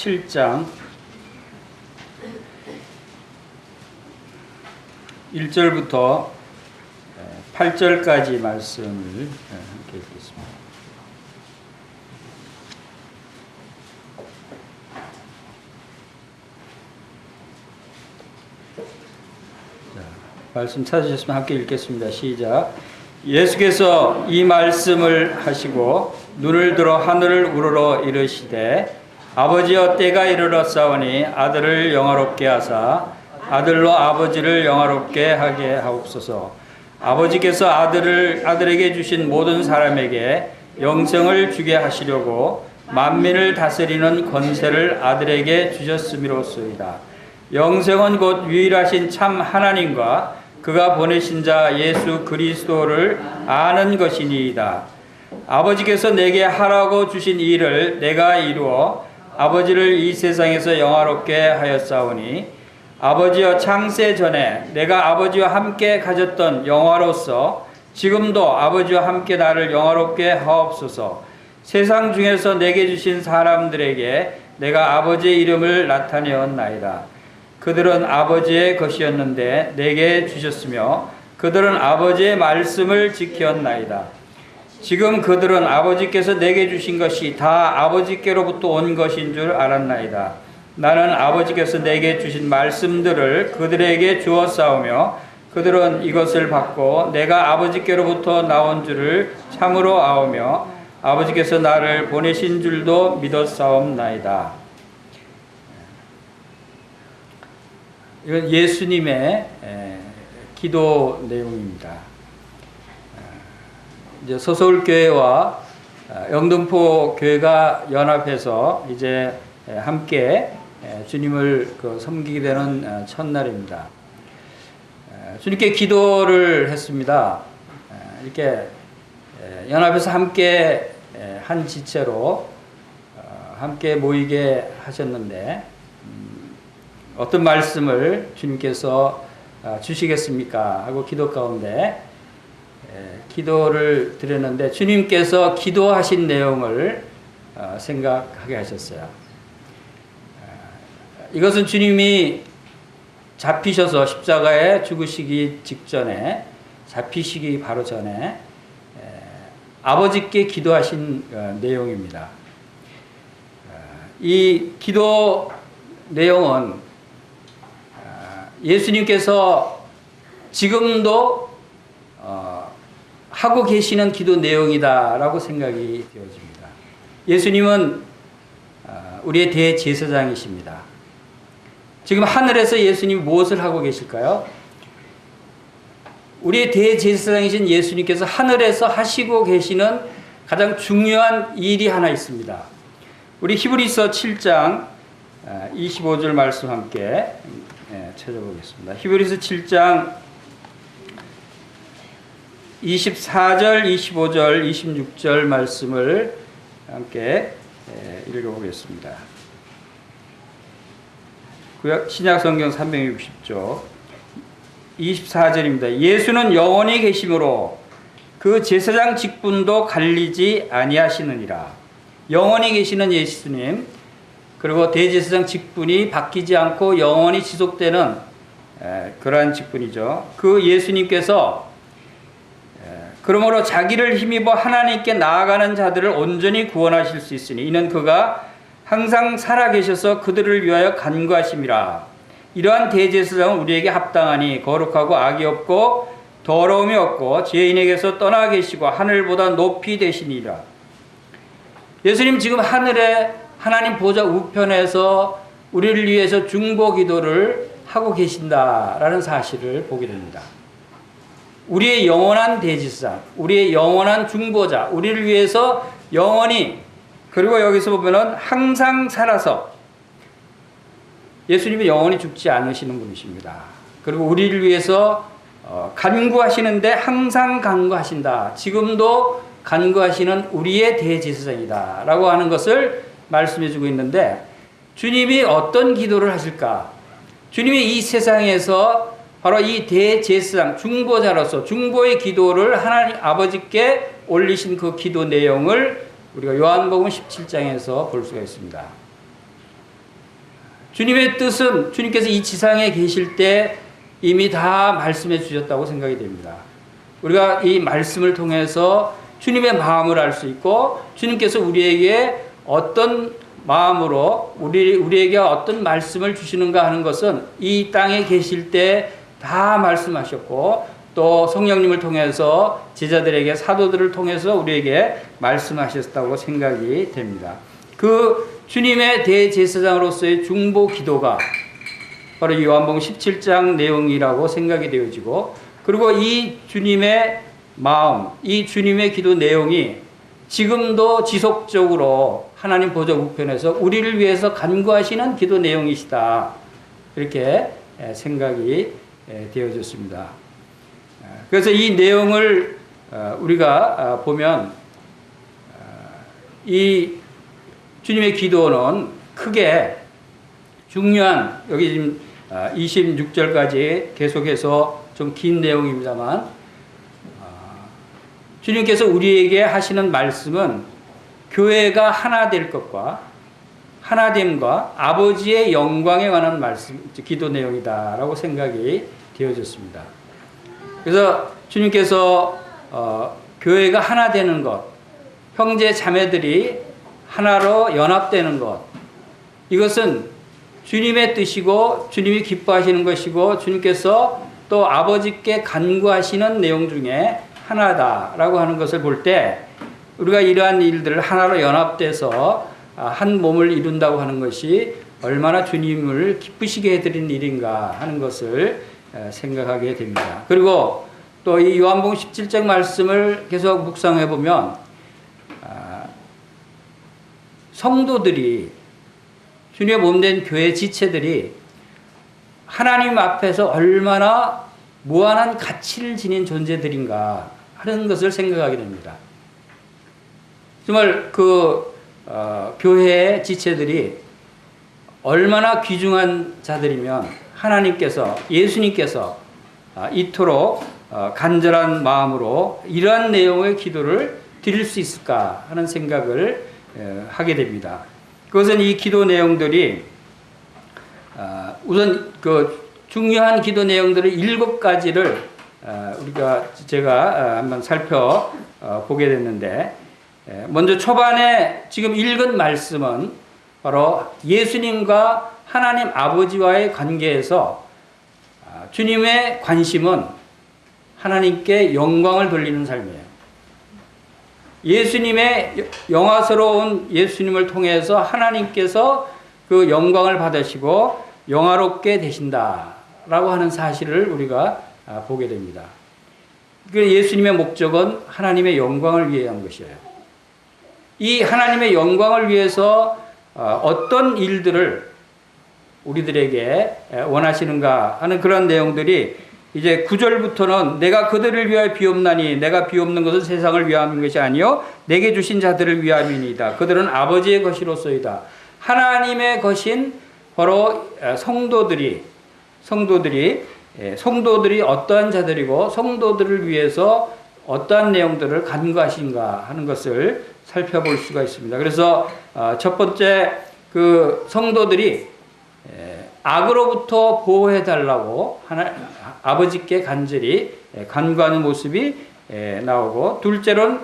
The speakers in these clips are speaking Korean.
7장 1절부터 8절까지 말씀을 함께 읽겠습니다. 자, 말씀 찾으셨으면 함께 읽겠습니다. 시작. 예수께서 이 말씀을 하시고 눈을 들어 하늘을 우러러 이르시되 아버지여 때가 이르렀사오니 아들을 영화롭게 하사 아들로 아버지를 영화롭게 하게 하옵소서. 아버지께서 아들에게 주신 모든 사람에게 영생을 주게 하시려고 만민을 다스리는 권세를 아들에게 주셨음이로소이다. 영생은 곧 유일하신 참 하나님과 그가 보내신 자 예수 그리스도를 아는 것이니이다. 아버지께서 내게 하라고 주신 일을 내가 이루어 아버지를 이 세상에서 영화롭게 하였사오니 아버지여 창세 전에 내가 아버지와 함께 가졌던 영화로서 지금도 아버지와 함께 나를 영화롭게 하옵소서. 세상 중에서 내게 주신 사람들에게 내가 아버지의 이름을 나타내었나이다. 그들은 아버지의 것이었는데 내게 주셨으며 그들은 아버지의 말씀을 지켰나이다. 지금 그들은 아버지께서 내게 주신 것이 다 아버지께로부터 온 것인 줄 알았나이다. 나는 아버지께서 내게 주신 말씀들을 그들에게 주었사오며 그들은 이것을 받고 내가 아버지께로부터 나온 줄을 참으로 아오며 아버지께서 나를 보내신 줄도 믿었사옵나이다. 이건 예수님의 기도 내용입니다. 이제 서서울교회와 영등포 교회가 연합해서 이제 함께 주님을 섬기게 되는 첫날입니다. 주님께 기도를 했습니다. 이렇게 연합해서 함께 한 지체로 함께 모이게 하셨는데 어떤 말씀을 주님께서 주시겠습니까? 하고 기도 가운데 기도를 드렸는데 주님께서 기도하신 내용을 생각하게 하셨어요. 이것은 주님이 잡히셔서 십자가에 죽으시기 직전에 잡히시기 바로 전에 아버지께 기도하신 내용입니다. 이 기도 내용은 예수님께서 지금도 하고 계시는 기도 내용이다라고 생각이 되어집니다. 예수님은 우리의 대제사장이십니다. 지금 하늘에서 예수님이 무엇을 하고 계실까요? 우리의 대제사장이신 예수님께서 하늘에서 하시고 계시는 가장 중요한 일이 하나 있습니다. 우리 히브리서 7장 25절 말씀 함께 찾아보겠습니다. 히브리서 7장 24절, 25절, 26절 말씀을 함께 읽어보겠습니다. 신약성경 360조 24절입니다. 예수는 영원히 계심으로 그 제사장 직분도 갈리지 아니하시느니라. 영원히 계시는 예수님, 그리고 대제사장 직분이 바뀌지 않고 영원히 지속되는 그러한 직분이죠. 그 예수님께서 그러므로 자기를 힘입어 하나님께 나아가는 자들을 온전히 구원하실 수 있으니 이는 그가 항상 살아계셔서 그들을 위하여 간구하심이라. 이러한 대제사장은 우리에게 합당하니 거룩하고 악이 없고 더러움이 없고 죄인에게서 떠나 계시고 하늘보다 높이 되시니라. 예수님 지금 하늘에 하나님 보좌 우편에서 우리를 위해서 중보 기도를 하고 계신다라는 사실을 보게 됩니다. 우리의 영원한 대제사장, 우리의 영원한 중보자, 우리를 위해서 영원히, 그리고 여기서 보면은 항상 살아서, 예수님이 영원히 죽지 않으시는 분이십니다. 그리고 우리를 위해서 간구하시는데 항상 간구하신다. 지금도 간구하시는 우리의 대제사장이다 라고 하는 것을 말씀해 주고 있는데, 주님이 어떤 기도를 하실까? 주님이 이 세상에서 바로 이 대제사장, 중보자로서 중보의 기도를 하나님 아버지께 올리신 그 기도 내용을 우리가 요한복음 17장에서 볼 수가 있습니다. 주님의 뜻은 주님께서 이 지상에 계실 때 이미 다 말씀해 주셨다고 생각이 됩니다. 우리가 이 말씀을 통해서 주님의 마음을 알 수 있고 주님께서 우리에게 어떤 마음으로 우리에게 어떤 말씀을 주시는가 하는 것은 이 땅에 계실 때 다 말씀하셨고 또 성령님을 통해서 제자들에게 사도들을 통해서 우리에게 말씀하셨다고 생각이 됩니다. 그 주님의 대제사장으로서의 중보 기도가 바로 요한복음 17장 내용이라고 생각이 되어지고 그리고 이 주님의 마음, 이 주님의 기도 내용이 지금도 지속적으로 하나님 보좌 우편에서 우리를 위해서 간구하시는 기도 내용이시다. 이렇게 생각이 되어졌습니다. 그래서 이 내용을 우리가 보면 이 주님의 기도는 크게 중요한 여기 지금 26절까지 계속해서 좀 긴 내용입니다만 주님께서 우리에게 하시는 말씀은 교회가 하나 될 것과 하나됨과 아버지의 영광에 관한 말씀, 기도 내용이다라고 생각이 되어졌습니다. 그래서 주님께서 교회가 하나 되는 것, 형제 자매들이 하나로 연합되는 것, 이것은 주님의 뜻이고 주님이 기뻐하시는 것이고 주님께서 또 아버지께 간구하시는 내용 중에 하나다라고 하는 것을 볼 때 우리가 이러한 일들을 하나로 연합돼서 한 몸을 이룬다고 하는 것이 얼마나 주님을 기쁘시게 해드린 일인가 하는 것을 생각하게 됩니다. 그리고 또 이 요한복음 17장 말씀을 계속 묵상해 보면 성도들이 주님의 몸된 교회 지체들이 하나님 앞에서 얼마나 무한한 가치를 지닌 존재들인가 하는 것을 생각하게 됩니다. 정말 교회의 지체들이 얼마나 귀중한 자들이면 하나님께서 예수님께서 이토록 간절한 마음으로 이러한 내용의 기도를 드릴 수 있을까 하는 생각을 하게 됩니다. 그것은 이 기도 내용들이 우선 그 중요한 기도 내용들을 7가지를 제가 한번 살펴보게 됐는데 먼저 초반에 지금 읽은 말씀은 바로 예수님과 하나님 아버지와의 관계에서 주님의 관심은 하나님께 영광을 돌리는 삶이에요. 예수님의 영화스러운 예수님을 통해서 하나님께서 그 영광을 받으시고 영화롭게 되신다라고 하는 사실을 우리가 보게 됩니다. 예수님의 목적은 하나님의 영광을 위한 것이에요. 이 하나님의 영광을 위해서 어떤 일들을 우리들에게 원하시는가 하는 그런 내용들이 이제 9절부터는 내가 그들을 위하여 비옵나니 내가 비옵는 것은 세상을 위함인 것이 아니요 내게 주신 자들을 위함이니이다. 그들은 아버지의 것이로소이다. 하나님의 것인 바로 성도들이 어떠한 자들이고 성도들을 위해서 어떠한 내용들을 간구하신가 하는 것을 살펴볼 수가 있습니다. 그래서 첫 번째 그 성도들이 악으로부터 보호해 달라고 아버지께 간절히 간구하는 모습이 나오고 둘째로는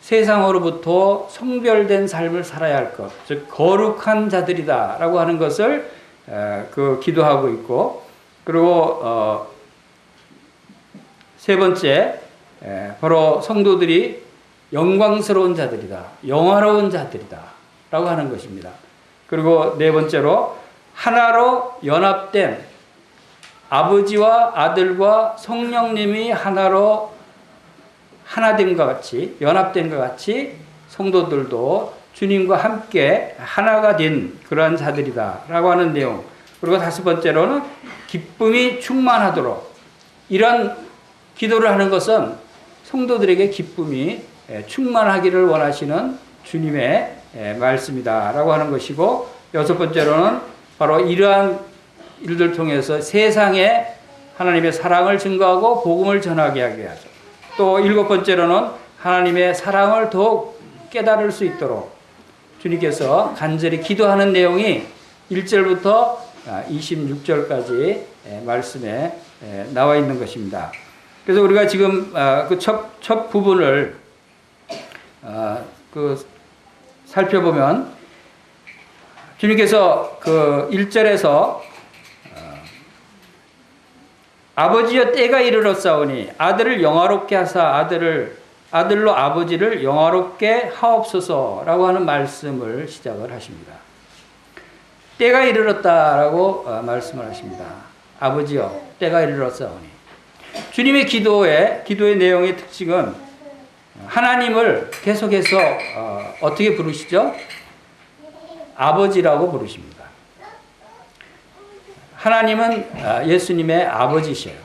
세상으로부터 성별된 삶을 살아야 할 것, 즉 거룩한 자들이다라고 하는 것을 기도하고 있고 그리고 세 번째 바로 성도들이 영광스러운 자들이다, 영화로운 자들이다 라고 하는 것입니다. 그리고 네 번째로 하나로 연합된 아버지와 아들과 성령님이 하나로 하나됨과 같이 연합된과 같이 성도들도 주님과 함께 하나가 된 그러한 자들이다 라고 하는 내용. 그리고 다섯 번째로는 기쁨이 충만하도록 이런 기도를 하는 것은 성도들에게 기쁨이 충만하기를 원하시는 주님의 말씀이다 라고 하는 것이고 여섯 번째로는 바로 이러한 일들 통해서 세상에 하나님의 사랑을 증거하고 복음을 전하게 하게 하죠. 또 일곱 번째로는 하나님의 사랑을 더욱 깨달을 수 있도록 주님께서 간절히 기도하는 내용이 1절부터 26절까지 말씀에 나와 있는 것입니다. 그래서 우리가 지금 그 첫 부분을 살펴보면 주님께서 그 1절에서 아버지여 때가 이르렀사오니 아들을 영화롭게 하사 아들로 아버지를 영화롭게 하옵소서라고 하는 말씀을 시작을 하십니다. 때가 이르렀다라고 말씀을 하십니다. 아버지여 때가 이르렀사오니 주님의 기도의 내용의 특징은 하나님을 계속해서 어떻게 부르시죠? 아버지라고 부르십니다. 하나님은 예수님의 아버지시에요.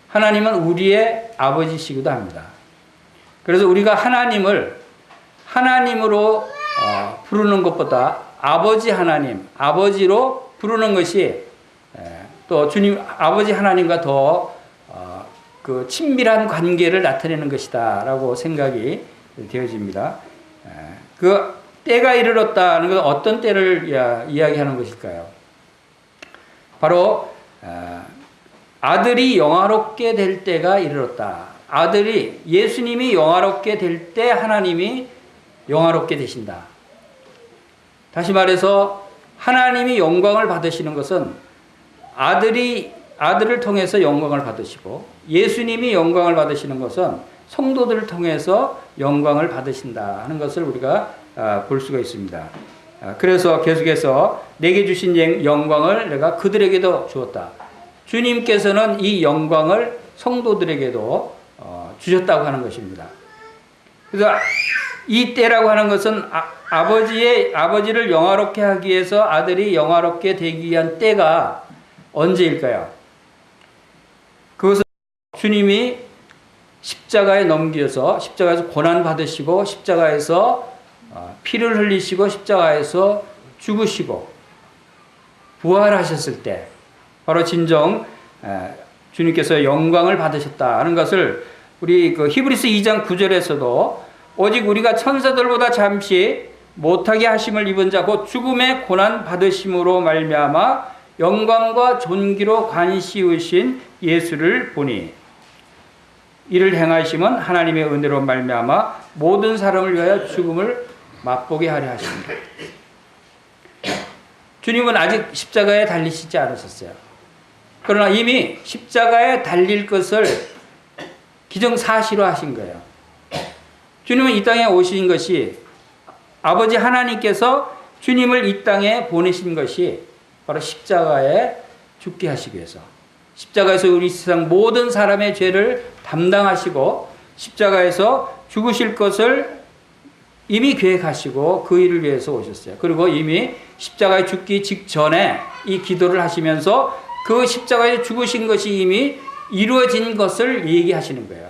하나님은 우리의 아버지시기도 합니다. 그래서 우리가 하나님으로 부르는 것보다 아버지 하나님, 아버지로 부르는 것이 또 주님 아버지 하나님과 더 그 친밀한 관계를 나타내는 것이다라고 생각이 되어집니다. 그 때가 이르렀다는 것은 어떤 때를 이야기하는 것일까요? 바로 아들이 영화롭게 될 때가 이르렀다. 예수님이 영화롭게 될 때 하나님이 영화롭게 되신다. 다시 말해서 하나님이 영광을 받으시는 것은 아들을 통해서 영광을 받으시고 예수님이 영광을 받으시는 것은 성도들을 통해서 영광을 받으신다 하는 것을 우리가 볼 수가 있습니다. 그래서 계속해서 내게 주신 영광을 내가 그들에게도 주었다. 주님께서는 이 영광을 성도들에게도 주셨다고 하는 것입니다. 그래서 이 때라고 하는 것은 아버지를 영화롭게 하기 위해서 아들이 영화롭게 되기 위한 때가 언제일까요? 그것은 주님이 십자가에 넘겨서 십자가에서 고난 받으시고 십자가에서 피를 흘리시고 십자가에서 죽으시고 부활하셨을 때 바로 진정 주님께서 영광을 받으셨다는 것을 우리 그 히브리서 2장 9절에서도 오직 우리가 천사들보다 잠시 못하게 하심을 입은 자 곧 죽음의 고난 받으심으로 말미암아 영광과 존귀로 관시우신 예수를 보니 이를 행하심은 하나님의 은혜로 말미암아 모든 사람을 위하여 죽음을 맛보게 하려 하십니다. 주님은 아직 십자가에 달리시지 않으셨어요. 그러나 이미 십자가에 달릴 것을 기정사실화하신 거예요. 주님은 이 땅에 오신 것이 아버지 하나님께서 주님을 이 땅에 보내신 것이 바로 십자가에 죽게 하시기 위해서, 십자가에서 우리 세상 모든 사람의 죄를 담당하시고 십자가에서 죽으실 것을 이미 계획하시고 그 일을 위해서 오셨어요. 그리고 이미 십자가에 죽기 직전에 이 기도를 하시면서 그 십자가에 죽으신 것이 이미 이루어진 것을 얘기하시는 거예요.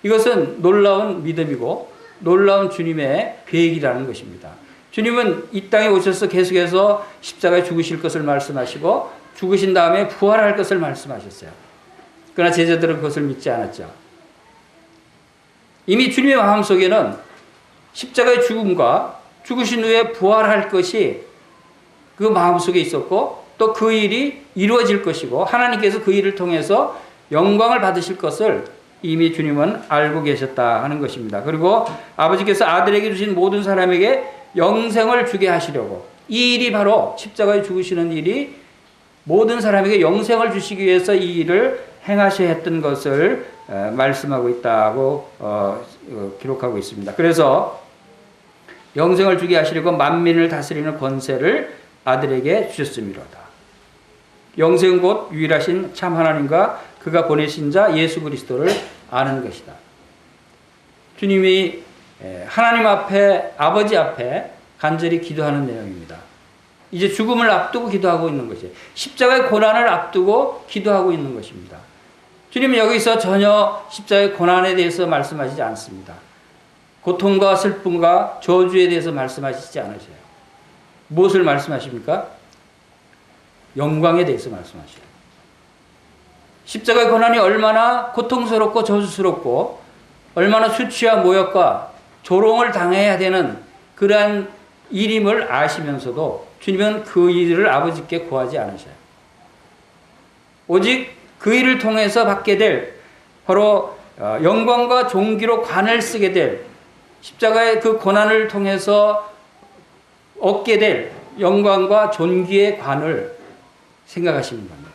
이것은 놀라운 믿음이고 놀라운 주님의 계획이라는 것입니다. 주님은 이 땅에 오셔서 계속해서 십자가에 죽으실 것을 말씀하시고 죽으신 다음에 부활할 것을 말씀하셨어요. 그러나 제자들은 그것을 믿지 않았죠. 이미 주님의 마음속에는 십자가의 죽음과 죽으신 후에 부활할 것이 그 마음속에 있었고 또 그 일이 이루어질 것이고 하나님께서 그 일을 통해서 영광을 받으실 것을 이미 주님은 알고 계셨다 하는 것입니다. 그리고 아버지께서 아들에게 주신 모든 사람에게 영생을 주게 하시려고 이 일이 바로 십자가에 죽으시는 일이 모든 사람에게 영생을 주시기 위해서 이 일을 행하셔야 했던 것을 말씀하고 있다고 기록하고 있습니다. 그래서 영생을 주게 하시려고 만민을 다스리는 권세를 아들에게 주셨음이로다. 영생은 곧 유일하신 참 하나님과 그가 보내신 자 예수 그리스도를 아는 것이다. 주님이 하나님 앞에 아버지 앞에 간절히 기도하는 내용입니다. 이제 죽음을 앞두고 기도하고 있는 것이에요. 십자가의 고난을 앞두고 기도하고 있는 것입니다. 주님은 여기서 전혀 십자가의 고난에 대해서 말씀하시지 않습니다. 고통과 슬픔과 저주에 대해서 말씀하시지 않으세요. 무엇을 말씀하십니까? 영광에 대해서 말씀하셔요. 십자가의 고난이 얼마나 고통스럽고 저주스럽고 얼마나 수치와 모욕과 조롱을 당해야 되는 그러한 일임을 아시면서도 주님은 그 일을 아버지께 구하지 않으셔요. 오직 그 일을 통해서 받게 될 바로 영광과 존귀로 관을 쓰게 될 십자가의 그 고난을 통해서 얻게 될 영광과 존귀의 관을 생각하시는 겁니다.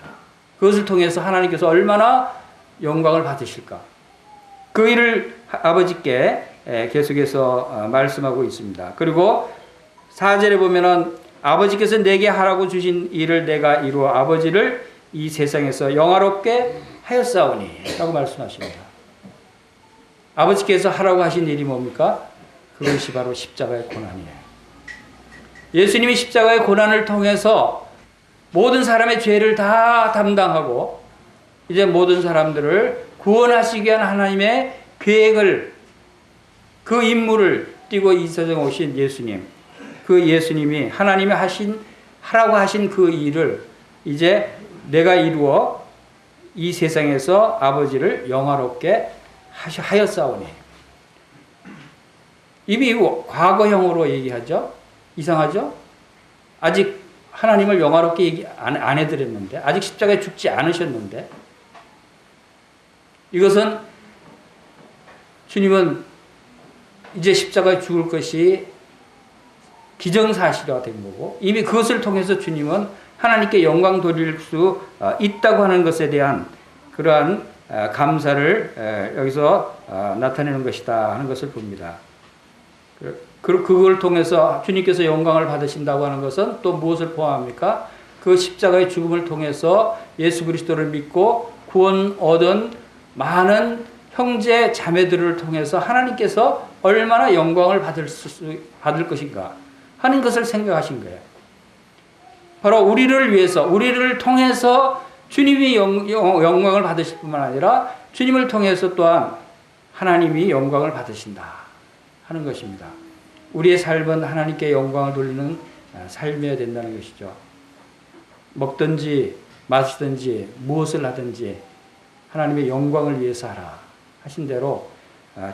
그것을 통해서 하나님께서 얼마나 영광을 받으실까? 그 일을 아버지께 계속해서 말씀하고 있습니다. 그리고 4절에 보면은 아버지께서 내게 하라고 주신 일을 내가 이루어 아버지를 이 세상에서 영화롭게 하였사오니 라고 말씀하십니다. 아버지께서 하라고 하신 일이 뭡니까? 그것이 바로 십자가의 고난이에요. 예수님이 십자가의 고난을 통해서 모든 사람의 죄를 다 담당하고 이제 모든 사람들을 구원하시기 위한 하나님의 계획을, 그 임무를 띠고 이 세상에 오신 예수님, 그 예수님이 하나님이 하라고 하신 그 일을 이제 내가 이루어 이 세상에서 아버지를 영화롭게 하였사오니. 이미 과거형으로 얘기하죠. 이상하죠? 아직 하나님을 영화롭게 얘기 안 해드렸는데, 아직 십자가에 죽지 않으셨는데, 이것은 주님은 이제 십자가에 죽을 것이 기정사실화 된 거고, 이미 그것을 통해서 주님은 하나님께 영광 돌릴 수 있다고 하는 것에 대한 그러한 감사를 여기서 나타내는 것이다 하는 것을 봅니다. 그걸 통해서 주님께서 영광을 받으신다고 하는 것은 또 무엇을 포함합니까? 그 십자가의 죽음을 통해서 예수 그리스도를 믿고 구원 얻은 많은 형제 자매들을 통해서 하나님께서 얼마나 영광을 받을 것인가 하는 것을 생각하신 거예요. 바로 우리를 위해서, 우리를 통해서 주님이 영광을 받으실 뿐만 아니라 주님을 통해서 또한 하나님이 영광을 받으신다 하는 것입니다. 우리의 삶은 하나님께 영광을 돌리는 삶이어야 된다는 것이죠. 먹든지 마시든지 무엇을 하든지 하나님의 영광을 위해서 하라 하신 대로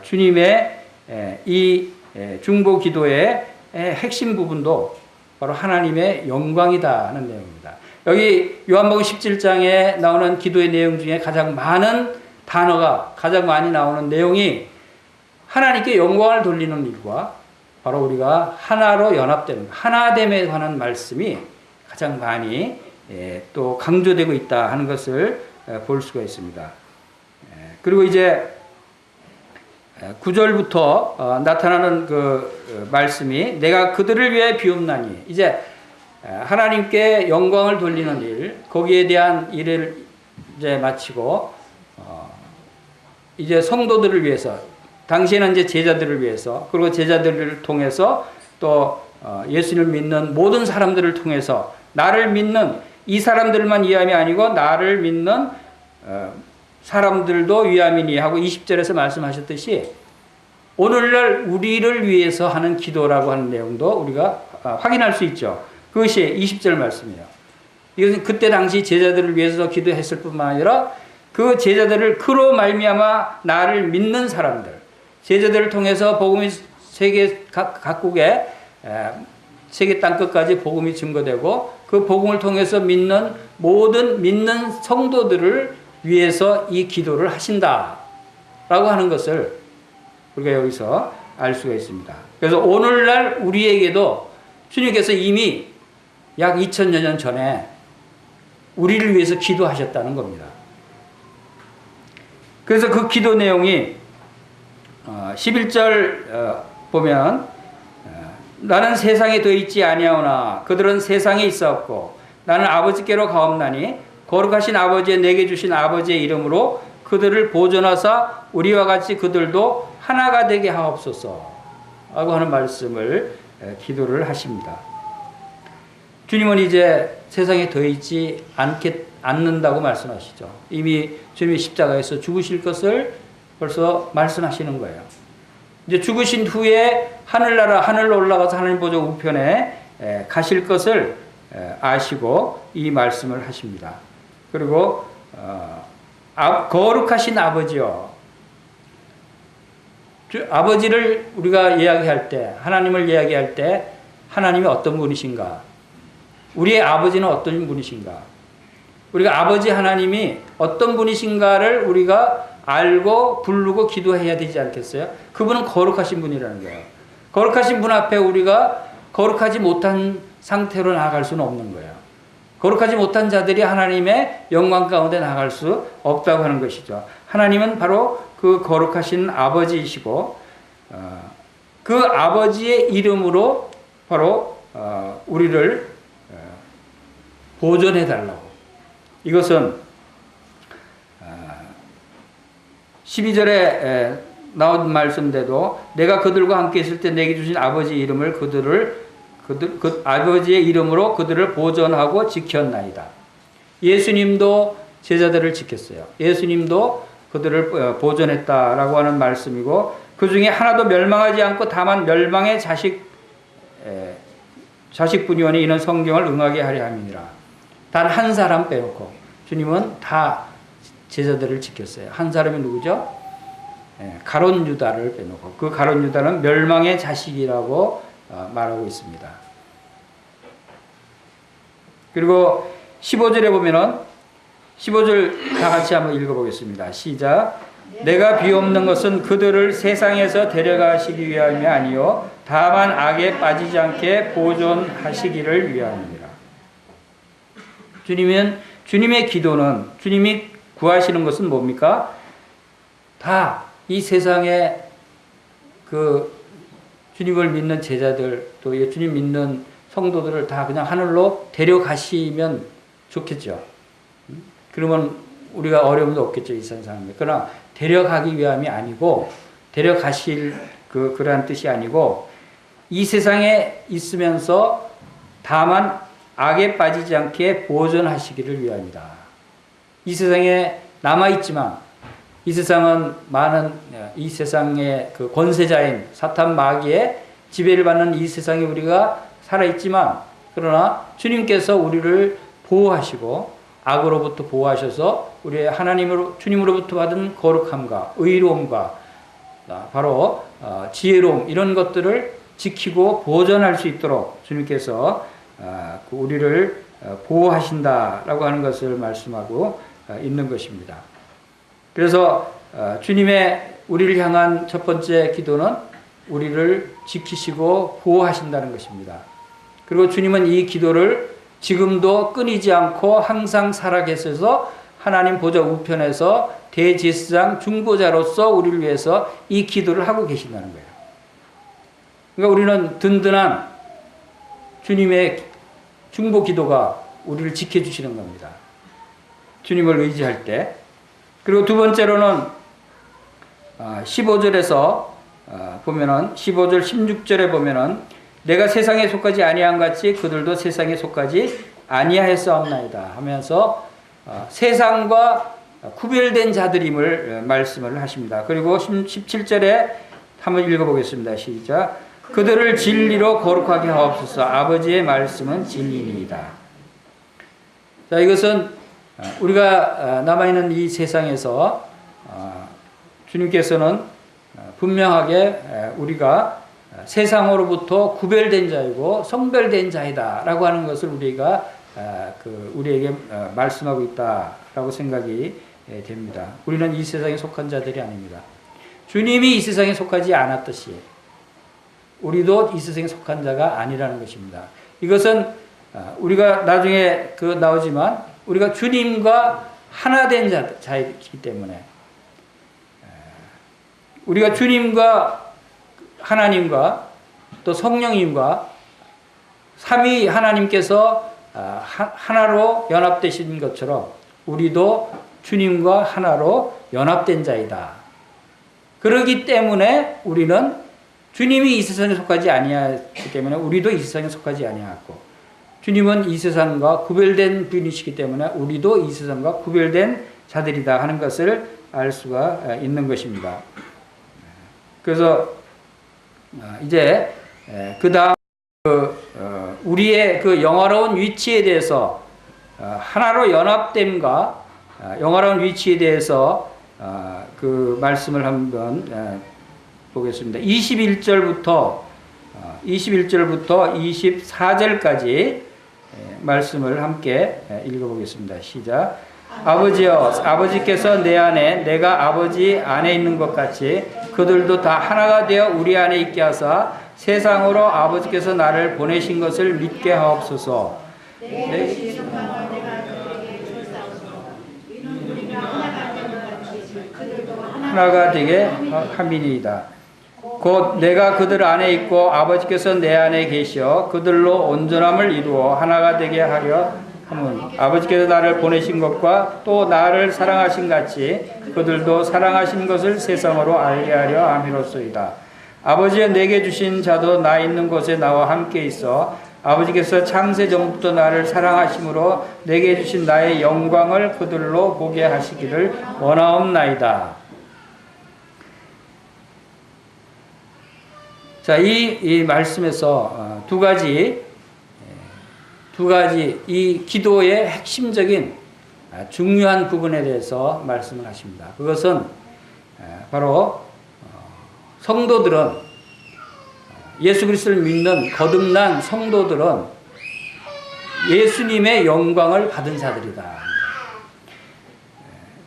주님의 이 중보 기도의 핵심 부분도 바로 하나님의 영광이다 하는 내용입니다. 여기 요한복음 17장에 나오는 기도의 내용 중에 가장 많은 단어가, 가장 많이 나오는 내용이 하나님께 영광을 돌리는 일과 바로 우리가 하나로 연합되는, 하나됨에 관한 말씀이 가장 많이 또 강조되고 있다 하는 것을 볼 수가 있습니다. 그리고 이제 9절부터 나타나는 그 말씀이 내가 그들을 위해 비옵나니, 이제 하나님께 영광을 돌리는 일, 거기에 대한 일을 이제 마치고 이제 성도들을 위해서, 당시에는 이제 제자들을 위해서, 그리고 제자들을 통해서 또 예수를 믿는 모든 사람들을 통해서 나를 믿는 이 사람들만 위함이 아니고 나를 믿는 사람들도 위함이니 하고 20절에서 말씀하셨듯이 오늘날 우리를 위해서 하는 기도라고 하는 내용도 우리가 확인할 수 있죠. 그것이 20절 말씀이에요. 이것은 그때 당시 제자들을 위해서 기도했을 뿐만 아니라 그 제자들을 그로 말미암아 나를 믿는 사람들, 제자들을 통해서 복음이 세계 각국에 세계 땅끝까지 복음이 증거되고 그 복음을 통해서 믿는 모든 믿는 성도들을 위해서 이 기도를 하신다라고 하는 것을 우리가 여기서 알 수가 있습니다. 그래서 오늘날 우리에게도 주님께서 이미 약 2000여 년 전에 우리를 위해서 기도하셨다는 겁니다. 그래서 그 기도 내용이 11절 보면 나는 세상에 더 있지 아니하오나 그들은 세상에 있었고 나는 아버지께로 가옵나니 거룩하신 아버지의 내게 주신 아버지의 이름으로 그들을 보존하사 우리와 같이 그들도 하나가 되게 하옵소서 라고 하는 말씀을 기도를 하십니다. 주님은 이제 세상에 더 있지 않는다고 말씀하시죠. 이미 주님이 십자가에서 죽으실 것을 벌써 말씀하시는 거예요. 이제 죽으신 후에 하늘나라, 하늘로 올라가서 하나님 보좌 우편에 가실 것을 아시고 이 말씀을 하십니다. 그리고 거룩하신 아버지요. 아버지를 우리가 이야기할 때, 하나님을 이야기할 때 하나님이 어떤 분이신가? 우리의 아버지는 어떤 분이신가? 우리가 아버지 하나님이 어떤 분이신가를 우리가 알고 부르고 기도해야 되지 않겠어요? 그분은 거룩하신 분이라는 거예요. 거룩하신 분 앞에 우리가 거룩하지 못한 상태로 나아갈 수는 없는 거예요. 거룩하지 못한 자들이 하나님의 영광 가운데 나갈 수 없다고 하는 것이죠. 하나님은 바로 그 거룩하신 아버지이시고 그 아버지의 이름으로 바로 우리를 보존해 달라고. 이것은 12절에 나온 말씀대로 내가 그들과 함께 있을 때 내게 주신 아버지 이름을 그 아버지의 이름으로 그들을 보존하고 지켰나이다. 예수님도 제자들을 지켰어요. 예수님도 그들을 보존했다라고 하는 말씀이고 그 중에 하나도 멸망하지 않고 다만 멸망의 자식뿐이오니 이는 성경을 응하게 하려 함이니라. 단 한 사람 빼놓고 주님은 다 제자들을 지켰어요. 한 사람이 누구죠? 가룟 유다를 빼놓고 그 가룟 유다는 멸망의 자식이라고 말하고 있습니다. 그리고 15절에 보면은 15절 다 같이 한번 읽어보겠습니다. 시작. 내가 비옵는 것은 그들을 세상에서 데려가시기 위함이 아니요 다만 악에 빠지지 않게 보존하시기를 위함이니라. 주님의 기도는 주님이 구하시는 것은 뭡니까? 다 이 세상에 그 주님을 믿는 제자들 또 주님 믿는 성도들을 다 그냥 하늘로 데려가시면 좋겠죠. 그러면 우리가 어려움도 없겠죠. 이 세상에. 그러나 데려가기 위함이 아니고 데려가실 그러한 뜻이 아니고 이 세상에 있으면서 다만 악에 빠지지 않게 보존하시기를 위함이다. 이 세상에 남아있지만 이 세상은 이 세상의 그 권세자인 사탄 마귀의 지배를 받는 이 세상에 우리가 살아있지만 그러나 주님께서 우리를 보호하시고 악으로부터 보호하셔서 우리의 주님으로부터 받은 거룩함과 의로움과 바로 지혜로움 이런 것들을 지키고 보존할 수 있도록 주님께서 우리를 보호하신다라고 하는 것을 말씀하고 있는 것입니다. 그래서 주님의 우리를 향한 첫 번째 기도는 우리를 지키시고 보호하신다는 것입니다. 그리고 주님은 이 기도를 지금도 끊이지 않고 항상 살아계셔서 하나님 보좌 우편에서 대제사장 중보자로서 우리를 위해서 이 기도를 하고 계신다는 거예요. 그러니까 우리는 든든한 주님의 중보 기도가 우리를 지켜주시는 겁니다. 주님을 의지할 때. 그리고 두 번째로는 15절에서 보면은 15절 16절에 보면은 내가 세상에 속하지 아니한 같이 그들도 세상에 속하지 아니하였사옵나이다 하면서 세상과 구별된 자들임을 말씀을 하십니다. 그리고 17절에 한번 읽어보겠습니다. 시작. 그들을 진리로 거룩하게 하옵소서. 아버지의 말씀은 진리니이다. 자, 이것은 우리가 남아있는 이 세상에서 주님께서는 분명하게 우리가 세상으로부터 구별된 자이고 성별된 자이다 라고 하는 것을 우리에게 말씀하고 있다라고 생각이 됩니다. 우리는 이 세상에 속한 자들이 아닙니다. 주님이 이 세상에 속하지 않았듯이 우리도 이 세상에 속한 자가 아니라는 것입니다. 이것은 우리가 나중에 나오지만 우리가 주님과 하나 된 자이기 때문에 우리가 주님과 하나님과 또 성령님과 삼위 하나님께서 하나로 연합되신 것처럼 우리도 주님과 하나로 연합된 자이다. 그렇기 때문에 우리는 주님이 이 세상에 속하지 아니하기 때문에 우리도 이 세상에 속하지 아니하고 주님은 이 세상과 구별된 분이시기 때문에 우리도 이 세상과 구별된 자들이다 하는 것을 알 수가 있는 것입니다. 그래서 이제 그 다음 우리의 그 영화로운 위치에 대해서 하나로 연합됨과 영화로운 위치에 대해서 그 말씀을 한번 보겠습니다. 21절부터 24절까지 말씀을 함께 읽어보겠습니다. 시작. 아버지여, 아버지께서 내 안에 내가 아버지 안에 있는 것 같이 그들도 다 하나가 되어 우리 안에 있게 하사 세상으로 아버지께서 나를 보내신 것을 믿게 하옵소서. 하나가 되게 함이니이다. 곧 내가 그들 안에 있고 아버지께서 내 안에 계시어 그들로 온전함을 이루어 하나가 되게 하려 함은 아버지께서 나를 보내신 것과 또 나를 사랑하신 같이 그들도 사랑하신 것을 세상으로 알게 하려 함이로소이다. 아버지여 내게 주신 자도 나 있는 곳에 나와 함께 있어 아버지께서 창세 전부터 나를 사랑하심으로 내게 주신 나의 영광을 그들로 보게 하시기를 원하옵나이다. 자, 이 말씀에서 두 가지 이 기도의 핵심적인 중요한 부분에 대해서 말씀을 하십니다. 그것은 바로 성도들은 예수 그리스도를 믿는 거듭난 성도들은 예수님의 영광을 받은 자들이다.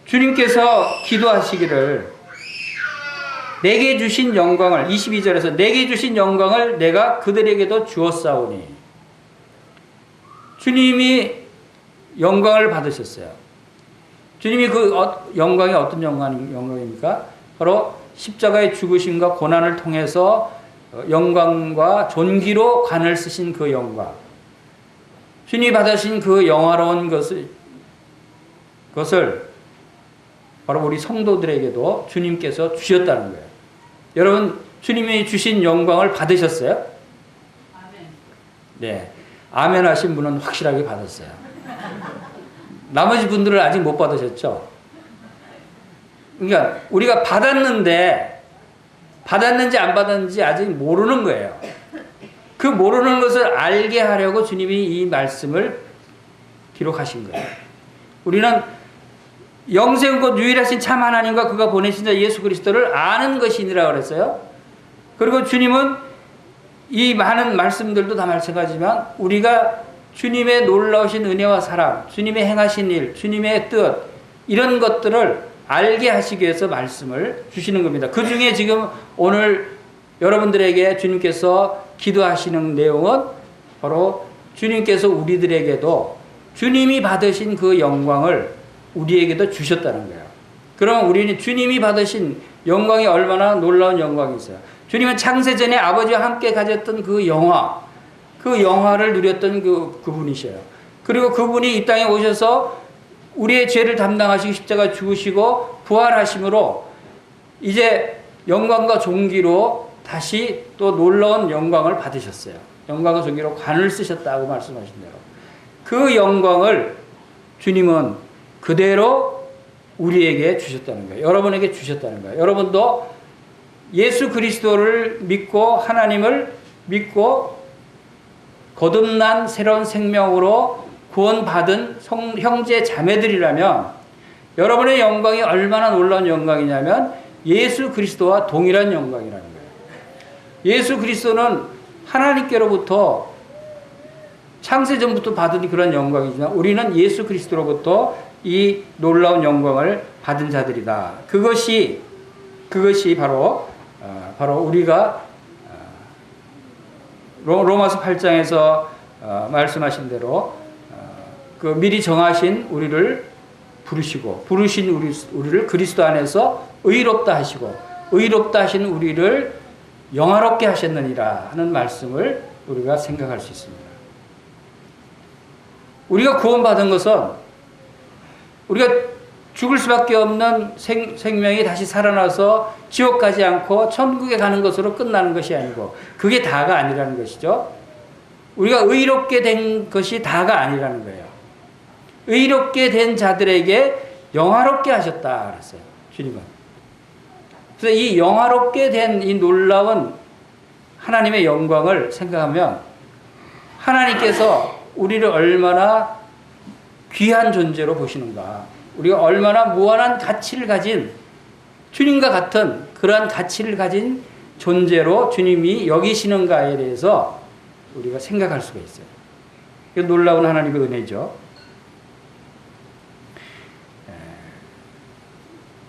주님께서 기도하시기를 내게 주신 영광을 22절에서 내게 주신 영광을 내가 그들에게도 주었사오니 주님이 영광을 받으셨어요. 주님이 그 영광이 어떤 영광입니까? 바로 십자가의 죽으심과 고난을 통해서 영광과 존귀로 관을 쓰신 그 영광. 주님이 받으신 그 영화로운 것을 바로 우리 성도들에게도 주님께서 주셨다는 거예요. 여러분, 주님이 주신 영광을 받으셨어요? 아멘. 네. 아멘 하신 분은 확실하게 받았어요. 나머지 분들은 아직 못 받으셨죠? 그러니까 우리가 받았는데 받았는지 안 받았는지 아직 모르는 거예요. 그 모르는 것을 알게 하려고 주님이 이 말씀을 기록하신 거예요. 우리는 영생곧 유일하신 참 하나님과 그가 보내신 자 예수 그리스도를 아는 것이니라 그랬어요. 그리고 주님은 이 많은 말씀들도 다 마찬가지지만 우리가 주님의 놀라우신 은혜와 사랑, 주님의 행하신 일, 주님의 뜻 이런 것들을 알게 하시기 위해서 말씀을 주시는 겁니다. 그 중에 지금 오늘 여러분들에게 주님께서 기도하시는 내용은 바로 주님께서 우리들에게도 주님이 받으신 그 영광을 우리에게도 주셨다는 거예요. 그럼 우리는 주님이 받으신 영광이 얼마나 놀라운 영광이 있어요. 주님은 창세전에 아버지와 함께 가졌던 그 영화를 누렸던 그분이셔요. 그리고 그분이 이 땅에 오셔서 우리의 죄를 담당하시고 십자가 죽으시고 부활하심으로 이제 영광과 존귀로 다시 또 놀라운 영광을 받으셨어요. 영광과 존귀로 관을 쓰셨다고 말씀하신 대로. 그 영광을 주님은 그대로 우리에게 주셨다는 거예요. 여러분에게 주셨다는 거예요. 여러분도 예수 그리스도를 믿고 하나님을 믿고 거듭난 새로운 생명으로 구원받은 형제 자매들이라면 여러분의 영광이 얼마나 놀라운 영광이냐면 예수 그리스도와 동일한 영광이라는 거예요. 예수 그리스도는 하나님께로부터 창세전부터 받은 그런 영광이지만 우리는 예수 그리스도로부터 이 놀라운 영광을 받은 자들이다. 그것이 바로 우리가 로마서 8장에서 말씀하신 대로 그 미리 정하신 우리를 부르신 우리를 그리스도 안에서 의롭다 하시고 의롭다 하신 우리를 영화롭게 하셨느니라 하는 말씀을 우리가 생각할 수 있습니다. 우리가 구원받은 것은 우리가 죽을 수밖에 없는 생명이 다시 살아나서 지옥 가지 않고 천국에 가는 것으로 끝나는 것이 아니고 그게 다가 아니라는 것이죠. 우리가 의롭게 된 것이 다가 아니라는 거예요. 의롭게 된 자들에게 영화롭게 하셨다 그랬어요. 주님은. 그래서 이 영화롭게 된 이 놀라운 하나님의 영광을 생각하면 하나님께서 우리를 얼마나 귀한 존재로 보시는가. 우리가 얼마나 무한한 가치를 가진 주님과 같은 그러한 가치를 가진 존재로 주님이 여기시는가에 대해서 우리가 생각할 수가 있어요. 이거 놀라운 하나님의 은혜죠.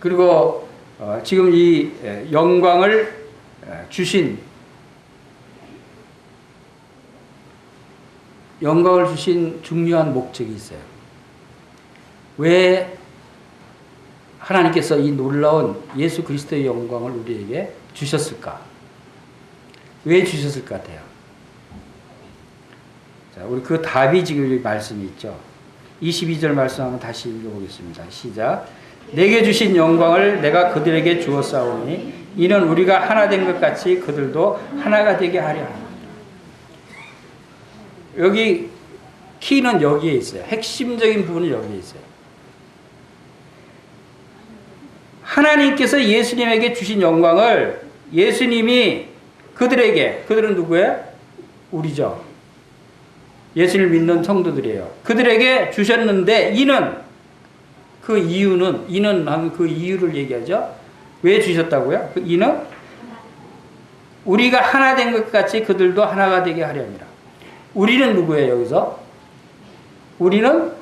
그리고 지금 이 영광을 주신 중요한 목적이 있어요. 왜 하나님께서 이 놀라운 예수 그리스도의 영광을 우리에게 주셨을까? 왜 주셨을 것 같아요? 자, 우리 그 답이 지금 말씀이 있죠. 22절 말씀 한번 다시 읽어보겠습니다. 시작. 내게 주신 영광을 내가 그들에게 주었사오니 이는 우리가 하나 된 것 같이 그들도 하나가 되게 하려 합니다. 여기 키는 여기에 있어요. 핵심적인 부분은 여기에 있어요. 하나님께서 예수님에게 주신 영광을 예수님이 그들은 누구예요? 우리죠. 예수를 믿는 성도들이에요. 그들에게 주셨는데 이는 하면 그 이유를 얘기하죠. 왜 주셨다고요? 그 이는 우리가 하나 된 것 같이 그들도 하나가 되게 하렵니다. 우리는 누구예요, 여기서? 우리는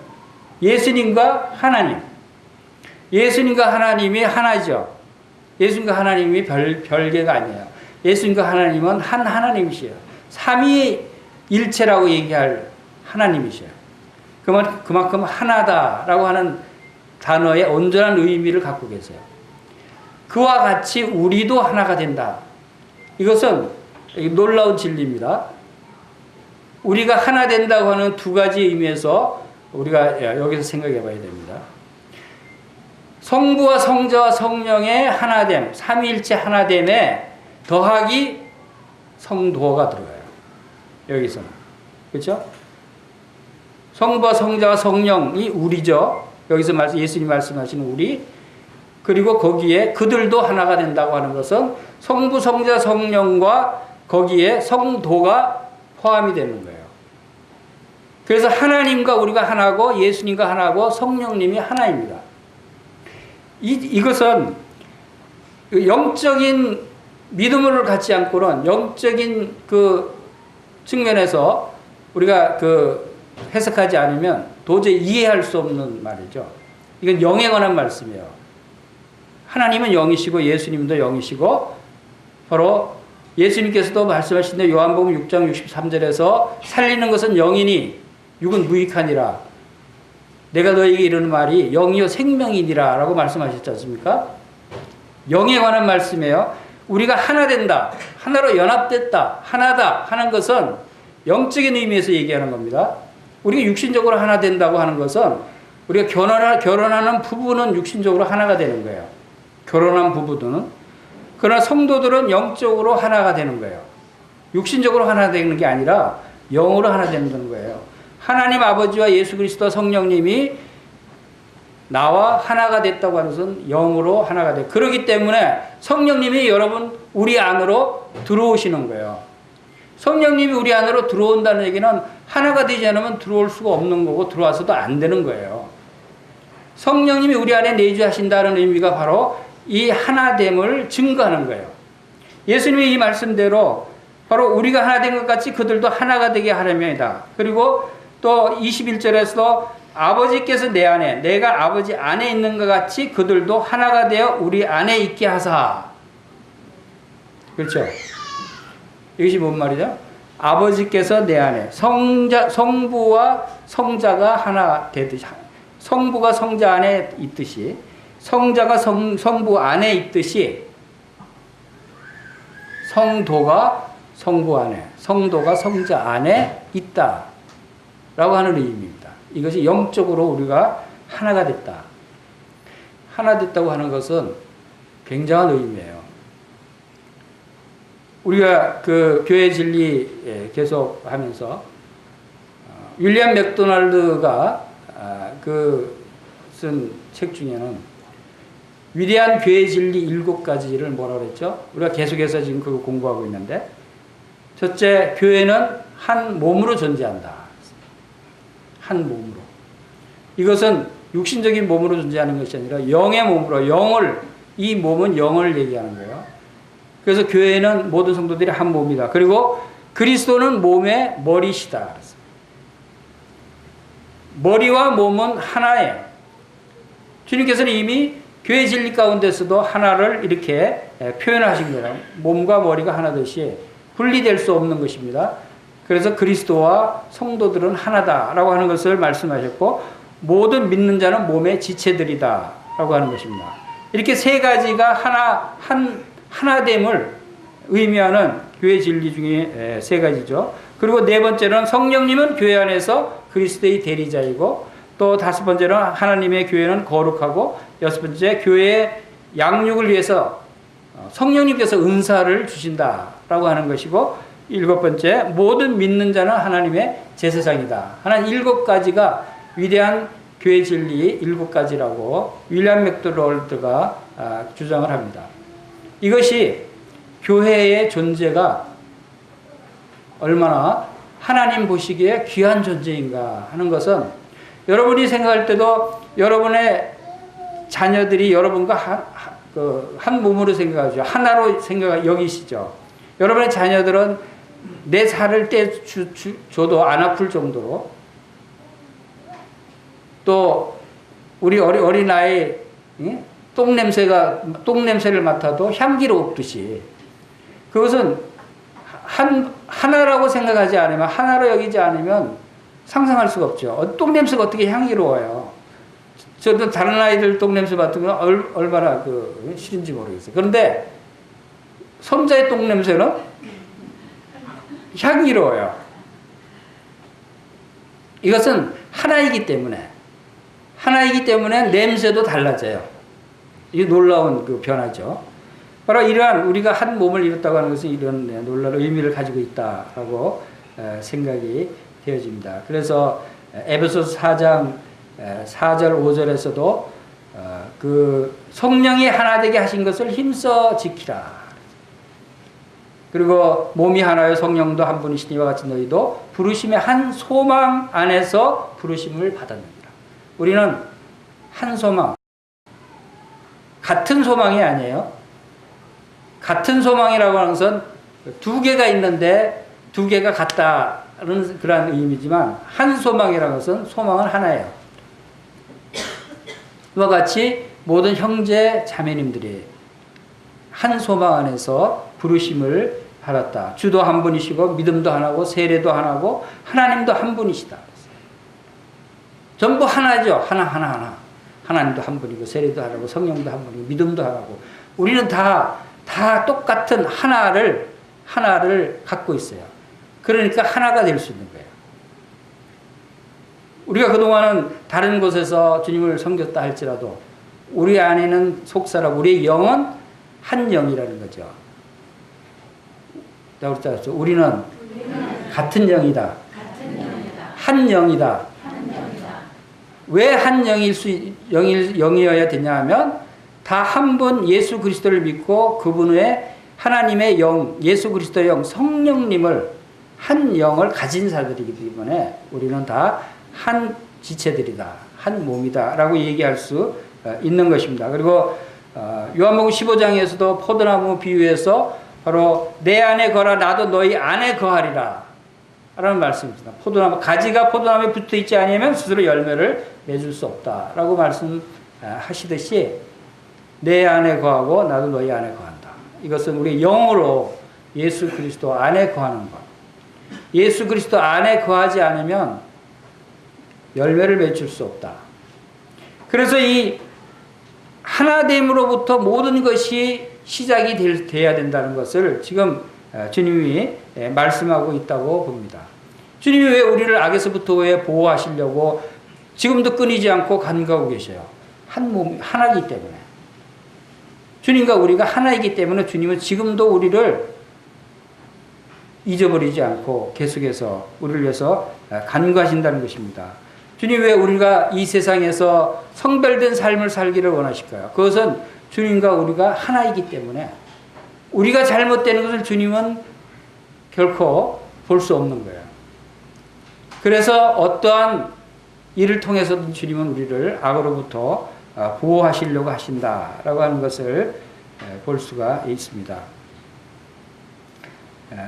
예수님과 하나님. 예수님과 하나님이 하나죠. 예수님과 하나님이 별개가 아니에요. 예수님과 하나님은 한 하나님이시에요. 삼위일체라고 얘기할 하나님이시에요. 그만큼 하나다라고 하는 단어의 온전한 의미를 갖고 계세요. 그와 같이 우리도 하나가 된다. 이것은 놀라운 진리입니다. 우리가 하나 된다고 하는 두 가지 의미에서 우리가 여기서 생각해 봐야 됩니다. 성부와 성자와 성령의 하나됨, 삼위일체 하나됨에 더하기 성도가 들어가요. 여기서는. 그렇죠? 성부와 성자와 성령이 우리죠. 여기서 예수님 말씀하시는 우리. 그리고 거기에 그들도 하나가 된다고 하는 것은 성부, 성자, 성령과 거기에 성도가 포함이 되는 거예요. 그래서 하나님과 우리가 하나고 예수님과 하나고 성령님이 하나입니다. 이것은 영적인 믿음을 갖지 않고는 영적인 그 측면에서 우리가 해석하지 않으면 도저히 이해할 수 없는 말이죠. 이건 영에 관한 말씀이에요. 하나님은 영이시고 예수님도 영이시고 바로 예수님께서도 말씀하신 데 요한복음 6장 63절에서 살리는 것은 영이니 육은 무익하니라. 내가 너에게 이르는 말이 영이요 생명이니라 라고 말씀하셨지 않습니까? 영에 관한 말씀이에요. 우리가 하나 된다. 하나로 연합됐다. 하나다 하는 것은 영적인 의미에서 얘기하는 겁니다. 우리가 육신적으로 하나 된다고 하는 것은 우리가 결혼하는 부부는 육신적으로 하나가 되는 거예요. 결혼한 부부들은. 그러나 성도들은 영적으로 하나가 되는 거예요. 육신적으로 하나 되는 게 아니라 영으로 하나 되는 거예요. 하나님 아버지와 예수 그리스도 성령님이 나와 하나가 됐다고 하는 것은 영으로 하나가 돼. 그렇기 때문에 성령님이 여러분 우리 안으로 들어오시는 거예요. 성령님이 우리 안으로 들어온다는 얘기는 하나가 되지 않으면 들어올 수가 없는 거고 들어와서도 안 되는 거예요. 성령님이 우리 안에 내주하신다는 의미가 바로 이 하나됨을 증거하는 거예요. 예수님이 이 말씀대로 바로 우리가 하나 된 것 같이 그들도 하나가 되게 하려면이다. 그리고 또 21절에서도 아버지께서 내 안에 내가 아버지 안에 있는 것 같이 그들도 하나가 되어 우리 안에 있게 하사. 그렇죠? 이것이 뭔 말이죠? 아버지께서 내 안에 성부와 성자가 하나 되듯이 성부가 성자 안에 있듯이 성자가 성부 안에 있듯이 성도가 성부 안에 성도가 성자 안에 있다 라고 하는 의미입니다. 이것이 영적으로 우리가 하나가 됐다. 하나 됐다고 하는 것은 굉장한 의미예요. 우리가 그 교회 진리 계속 하면서 윌리엄 맥도날드가 쓴 책 중에는 위대한 교회 진리 7가지를 뭐라고 그랬죠? 우리가 계속해서 지금 그거 공부하고 있는데 첫째, 교회는 한 몸으로 존재한다. 한 몸으로. 이것은 육신적인 몸으로 존재하는 것이 아니라 영의 몸으로 이 몸은 영을 얘기하는 거예요. 그래서 교회는 모든 성도들이 한 몸이다. 그리고 그리스도는 몸의 머리시다. 머리와 몸은 하나예요. 주님께서는 이미 교회 진리 가운데서도 하나를 이렇게 표현하신 거예요. 몸과 머리가 하나듯이 분리될 수 없는 것입니다. 그래서 그리스도와 성도들은 하나다라고 하는 것을 말씀하셨고, 모든 믿는 자는 몸의 지체들이다라고 하는 것입니다. 이렇게 세 가지가 하나됨을 의미하는 교회 진리 중에 세 가지죠. 그리고 네 번째는 성령님은 교회 안에서 그리스도의 대리자이고, 또 다섯 번째는 하나님의 교회는 거룩하고, 여섯 번째 교회의 양육을 위해서 성령님께서 은사를 주신다라고 하는 것이고, 일곱 번째 모든 믿는 자는 하나님의 제사장이다 하는 일곱 가지가 위대한 교회 진리 일곱 가지라고 윌리엄 맥도널드가 주장을 합니다. 이것이 교회의 존재가 얼마나 하나님 보시기에 귀한 존재인가 하는 것은, 여러분이 생각할 때도 여러분의 자녀들이 여러분과 한 몸으로 생각하죠. 하나로 여기시죠. 여러분의 자녀들은 내 살을 떼줘도 안 아플 정도로, 또 우리 어린아이 똥냄새를 맡아도 향기롭듯이, 그것은 하나라고 생각하지 않으면, 하나로 여기지 않으면 상상할 수가 없죠. 똥냄새가 어떻게 향기로워요. 저도 다른 아이들 똥냄새 맡으면 얼마나 싫은지 모르겠어요. 그런데 손자의 똥냄새는 향기로워요. 이것은 하나이기 때문에 냄새도 달라져요. 이게 놀라운 변화죠. 바로 이러한 우리가 한 몸을 이뤘다고 하는 것은 이런 놀라운 의미를 가지고 있다라고 생각이 되어집니다. 그래서 에베소서 4장 4절 5절에서도 그 성령이 하나 되게 하신 것을 힘써 지키라. 그리고 몸이 하나요 성령도 한 분이시니와 같이 너희도 부르심의 한 소망 안에서 부르심을 받았느니라. 우리는 한 소망, 같은 소망이 아니에요. 같은 소망이라고 하는 것은 두 개가 있는데 두 개가 같다는 그런 의미지만, 한 소망이라는 것은 소망은 하나예요. 이와 같이 모든 형제 자매님들이 한 소망 안에서 부르심을 받았다. 주도 한 분이시고 믿음도 하나고 세례도 하나고 하나님도 한 분이시다. 전부 하나죠. 하나. 하나님도 한 분이고 세례도 하나고 성령도 한 분이고 믿음도 하나고, 우리는 다 똑같은 하나를 갖고 있어요. 그러니까 하나가 될 수 있는 거예요. 우리가 그동안은 다른 곳에서 주님을 섬겼다 할지라도 우리 안에는 속사람, 우리의 영은 한 영이라는 거죠. 우리는 같은 영이다. 한 영이다. 왜 한 영이어야 되냐 하면, 다 한 분 예수 그리스도를 믿고 그분의 하나님의 영, 예수 그리스도의 영, 성령님을 한 영을 가진 자들이기 때문에 우리는 다 한 지체들이다. 한 몸이다. 라고 얘기할 수 있는 것입니다. 그리고 요한복음 15장에서도 포도나무 비유에서 바로 내 안에 거하라 나도 너희 안에 거하리라 라는 말씀입니다. 가지가 포도나무에 붙어 있지 않으면 스스로 열매를 맺을 수 없다 라고 말씀하시듯이, 내 안에 거하고 나도 너희 안에 거한다. 이것은 우리 영으로 예수 그리스도 안에 거하는 것. 예수 그리스도 안에 거하지 않으면 열매를 맺을 수 없다. 그래서 이 하나됨으로부터 모든 것이 시작이 돼야 된다는 것을 지금 주님이 말씀하고 있다고 봅니다. 주님이 왜 우리를 악에서부터 왜 보호하시려고 지금도 끊이지 않고 간구하고 계셔요. 한 몸, 하나이기 때문에. 주님과 우리가 하나이기 때문에 주님은 지금도 우리를 잊어버리지 않고 계속해서 우리를 위해서 간구하신다는 것입니다. 주님 왜 우리가 이 세상에서 성별된 삶을 살기를 원하실까요? 그것은 주님과 우리가 하나이기 때문에, 우리가 잘못되는 것을 주님은 결코 볼 수 없는 거예요. 그래서 어떠한 일을 통해서든 주님은 우리를 악으로부터 보호하시려고 하신다라고 하는 것을 볼 수가 있습니다.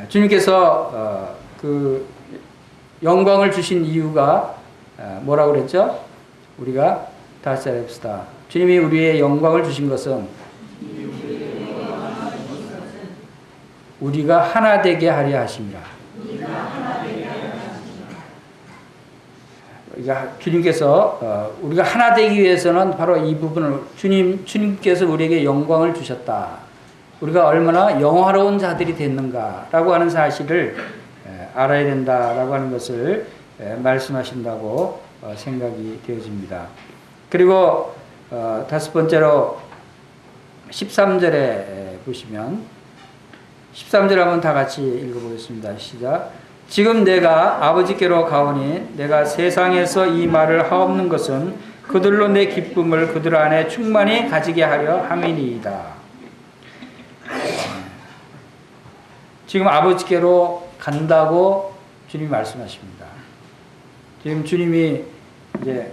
주님께서 그 영광을 주신 이유가 뭐라고 그랬죠? 우리가 다시 해봅시다. 주님이 우리의 영광을 주신 것은 우리가 하나 되게 하려 하심이라. 주님께서 우리가 하나 되기 위해서는 바로 이 부분을 주님께서 우리에게 영광을 주셨다. 우리가 얼마나 영화로운 자들이 됐는가라고 하는 사실을 알아야 된다라고 하는 것을 말씀하신다고 생각이 되어집니다. 그리고 다섯 번째로 13절에 보시면 13절 한번 다 같이 읽어보겠습니다. 시작. 지금 내가 아버지께로 가오니 내가 세상에서 이 말을 하옵는 것은 그들로 내 기쁨을 그들 안에 충만히 가지게 하려 함이니이다. 지금 아버지께로 간다고 주님이 말씀하십니다. 지금 주님이 이제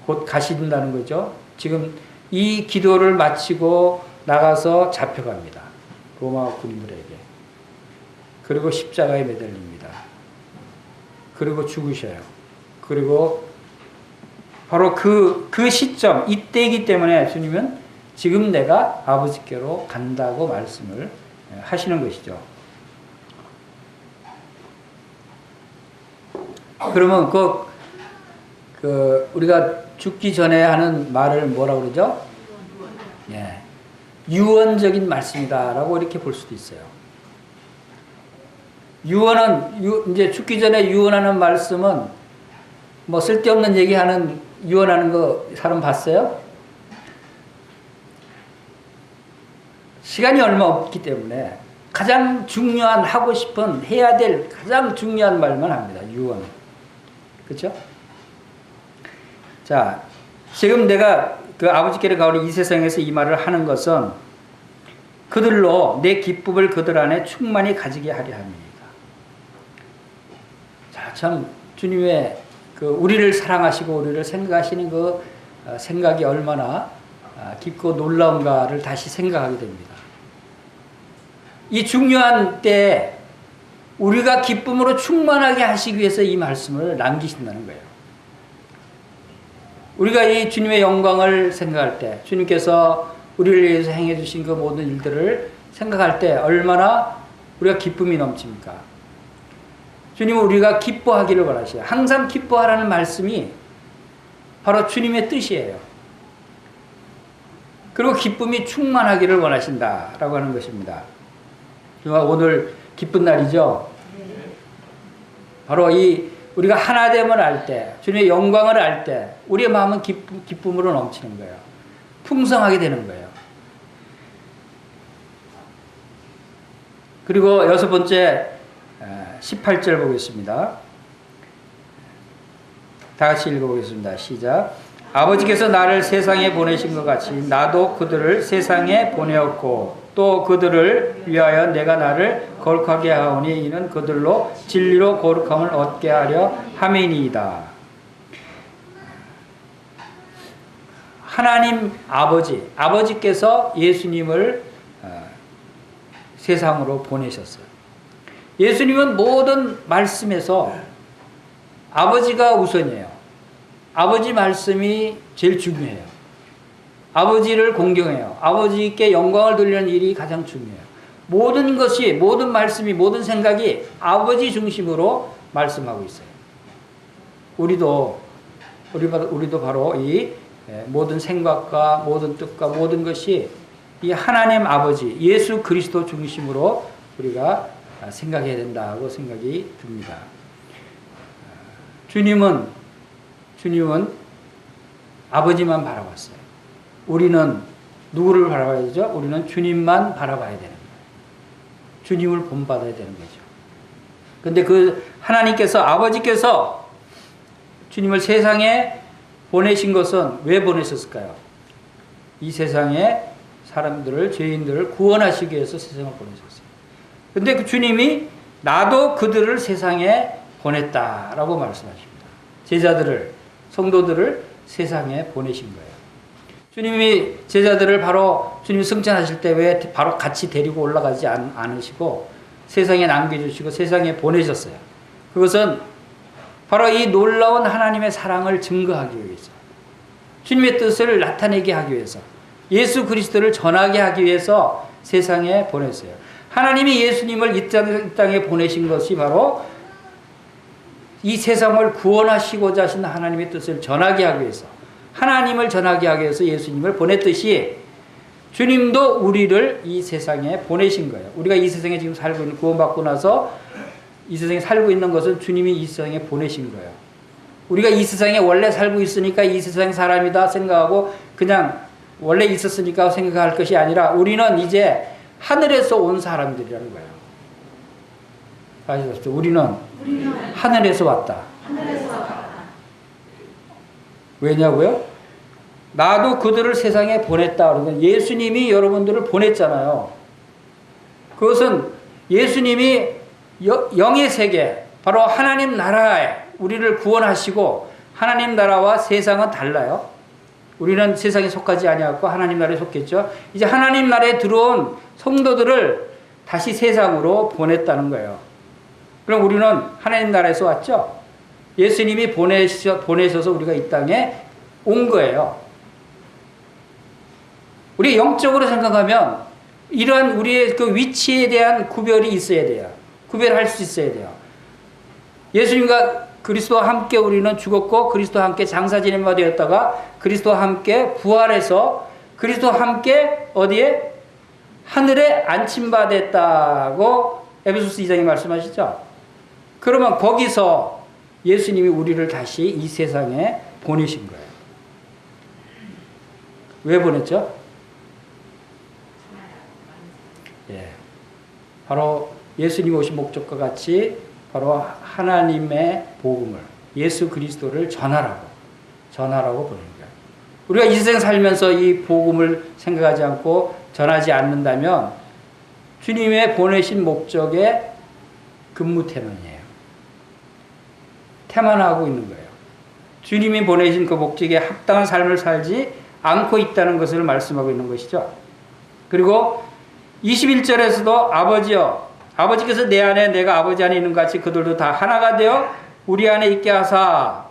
곧 가신다는 거죠. 지금 이 기도를 마치고 나가서 잡혀갑니다. 로마 군인들에게. 그리고 십자가에 매달립니다. 그리고 죽으셔요. 그리고 바로 그 시점, 이때이기 때문에 주님은 지금 내가 아버지께로 간다고 말씀을 하시는 것이죠. 그러면 우리가 죽기 전에 하는 말을 뭐라고 그러죠? 예. 유언적인 말씀이다라고 이렇게 볼 수도 있어요. 이제 죽기 전에 유언하는 말씀은 뭐 쓸데없는 얘기하는 유언하는 거 사람 봤어요? 시간이 얼마 없기 때문에 가장 중요한 하고 싶은 해야 될 가장 중요한 말만 합니다. 유언. 그렇죠? 자, 지금 내가 그 아버지께로 가오니 이 세상에서 이 말을 하는 것은 그들로 내 기쁨을 그들 안에 충만히 가지게 하려 함이니까. 자, 참 주님의 우리를 사랑하시고 우리를 생각하시는 그 생각이 얼마나 깊고 놀라운가를 다시 생각하게 됩니다. 이 중요한 때에 우리가 기쁨으로 충만하게 하시기 위해서 이 말씀을 남기신다는 거예요. 우리가 이 주님의 영광을 생각할 때, 주님께서 우리를 위해서 행해 주신 그 모든 일들을 생각할 때 얼마나 우리가 기쁨이 넘칩니까? 주님은 우리가 기뻐하기를 원하셔요. 항상 기뻐하라는 말씀이 바로 주님의 뜻이에요. 그리고 기쁨이 충만하기를 원하신다라고 하는 것입니다. 오늘 기쁜 날이죠? 바로 우리가 하나됨을 알 때, 주님의 영광을 알 때, 우리의 마음은 기쁨으로 넘치는 거예요. 풍성하게 되는 거예요. 그리고 여섯 번째, 18절 보겠습니다. 다 같이 읽어보겠습니다. 시작. 아버지께서 나를 세상에 보내신 것 같이 나도 그들을 세상에 보내었고 또 그들을 위하여 내가 나를 거룩하게 하오니 이는 그들로 진리로 거룩함을 얻게 하려 함이니이다. 하나님 아버지께서 예수님을 세상으로 보내셨어요. 예수님은 모든 말씀에서 아버지가 우선이에요. 아버지 말씀이 제일 중요해요. 아버지를 공경해요. 아버지께 영광을 돌리는 일이 가장 중요해요. 모든 것이, 모든 말씀이, 모든 생각이 아버지 중심으로 말씀하고 있어요. 우리도 바로 이 모든 생각과 모든 뜻과 모든 것이 이 하나님 아버지, 예수 그리스도 중심으로 우리가 생각해야 된다고 생각이 듭니다. 주님은 아버지만 바라봤어요. 우리는 누구를 바라봐야 되죠? 우리는 주님만 바라봐야 되는 거예요. 주님을 본받아야 되는 거죠. 근데 하나님께서, 아버지께서 주님을 세상에 보내신 것은 왜 보내셨을까요? 이 세상에 사람들을, 죄인들을 구원하시기 위해서 세상을 보내셨어요. 근데 그 주님이 나도 그들을 세상에 보냈다라고 말씀하십니다. 제자들을, 성도들을 세상에 보내신 거예요. 주님이 제자들을 바로 주님 승천하실 때 왜 바로 같이 데리고 올라가지 않으시고 세상에 남겨주시고 세상에 보내셨어요. 그것은 바로 이 놀라운 하나님의 사랑을 증거하기 위해서, 주님의 뜻을 나타내게 하기 위해서, 예수 그리스도를 전하게 하기 위해서 세상에 보냈어요. 하나님이 예수님을 이 땅에 보내신 것이 바로 이 세상을 구원하시고자 하신 하나님의 뜻을 전하게 하기 위해서, 하나님을 전하게 하기 위해서 예수님을 보냈듯이 주님도 우리를 이 세상에 보내신 거예요. 우리가 이 세상에 지금 살고 있는, 구원받고 나서 이 세상에 살고 있는 것은 주님이 이 세상에 보내신 거예요. 우리가 이 세상에 원래 살고 있으니까 이 세상 사람이다 생각하고 그냥 원래 있었으니까 생각할 것이 아니라 우리는 이제 하늘에서 온 사람들이라는 거예요. 아시죠? 우리는 하늘에서 왔다. 왜냐고요? 나도 그들을 세상에 보냈다. 그러면 예수님이 여러분들을 보냈잖아요. 그것은 예수님이 영의 세계, 바로 하나님 나라에 우리를 구원하시고, 하나님 나라와 세상은 달라요. 우리는 세상에 속하지 아니하고 하나님 나라에 속했죠. 이제 하나님 나라에 들어온 성도들을 다시 세상으로 보냈다는 거예요. 그럼 우리는 하나님 나라에서 왔죠. 예수님이 보내셔서 우리가 이 땅에 온 거예요. 우리 영적으로 생각하면 이러한 우리의 그 위치에 대한 구별이 있어야 돼요. 구별할 수 있어야 돼요. 예수님과 그리스도와 함께 우리는 죽었고 그리스도와 함께 장사 지낸 바 되었다가 그리스도와 함께 부활해서 그리스도와 함께 어디에? 하늘에 앉힌 바 됐다고 에베소서 2장이 말씀하시죠. 그러면 거기서 예수님이 우리를 다시 이 세상에 보내신 거예요. 왜 보냈죠? 예, 바로 예수님이 오신 목적과 같이 바로 하나님의 복음을, 예수 그리스도를 전하라고 보낸 거예요. 우리가 이 세상 살면서 이 복음을 생각하지 않고 전하지 않는다면 주님의 보내신 목적에 근무태만이에요. 태만하고 있는 거예요. 주님이 보내신 그 목적에 합당한 삶을 살지 않고 있다는 것을 말씀하고 있는 것이죠. 그리고 21절에서도 아버지여, 아버지께서 내 안에 내가 아버지 안에 있는 것 같이 그들도 다 하나가 되어 우리 안에 있게 하사.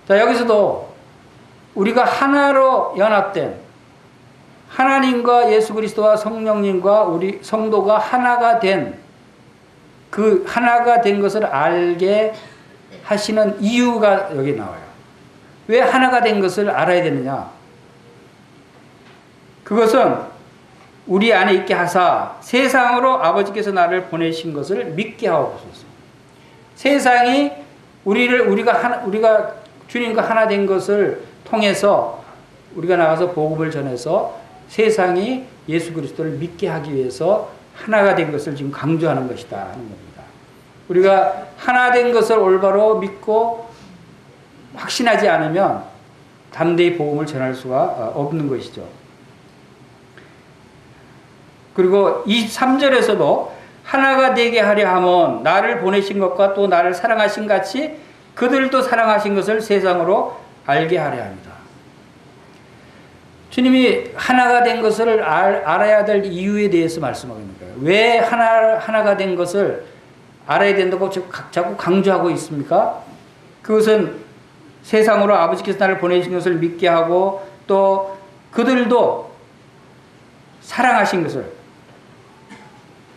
자, 여기서도 우리가 하나로 연합된, 하나님과 예수 그리스도와 성령님과 우리 성도가 하나가 된, 그 하나가 된 것을 알게 하시는 이유가 여기 나와요. 왜 하나가 된 것을 알아야 되느냐? 그것은 우리 안에 있게 하사 세상으로 아버지께서 나를 보내신 것을 믿게 하옵소서. 세상이 우리가 주님과 하나 된 것을 통해서 우리가 나가서 복음을 전해서 세상이 예수 그리스도를 믿게 하기 위해서 하나가 된 것을 지금 강조하는 것이다 하는 겁니다. 우리가 하나 된 것을 올바로 믿고 확신하지 않으면 담대히 복음을 전할 수가 없는 것이죠. 그리고 23절에서도 하나가 되게 하려 함은 나를 보내신 것과 또 나를 사랑하신 같이 그들도 사랑하신 것을 세상으로 알게 하려 합니다. 주님이 하나가 된 것을 알아야 될 이유에 대해서 말씀하고 있는 거예요. 왜 하나가 된 것을 알아야 된다고 자꾸 강조하고 있습니까? 그것은 세상으로 아버지께서 나를 보내신 것을 믿게 하고 또 그들도 사랑하신 것을,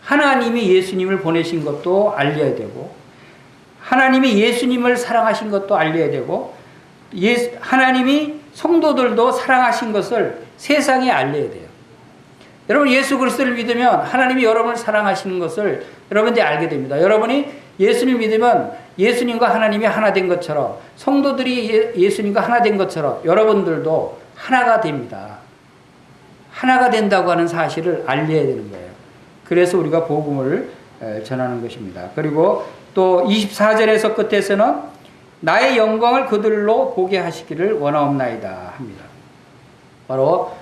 하나님이 예수님을 보내신 것도 알려야 되고 하나님이 예수님을 사랑하신 것도 알려야 되고 하나님이 성도들도 사랑하신 것을 세상에 알려야 돼요. 여러분 예수 그리스도를 믿으면 하나님이 여러분을 사랑하시는 것을 여러분들이 알게 됩니다. 여러분이 예수님을 믿으면 예수님과 하나님이 하나 된 것처럼 성도들이 예수님과 하나 된 것처럼 여러분들도 하나가 됩니다. 하나가 된다고 하는 사실을 알려야 되는 거예요. 그래서 우리가 복음을 전하는 것입니다. 그리고 또 24절에서 끝에서는 나의 영광을 그들로 보게 하시기를 원하옵나이다 합니다. 바로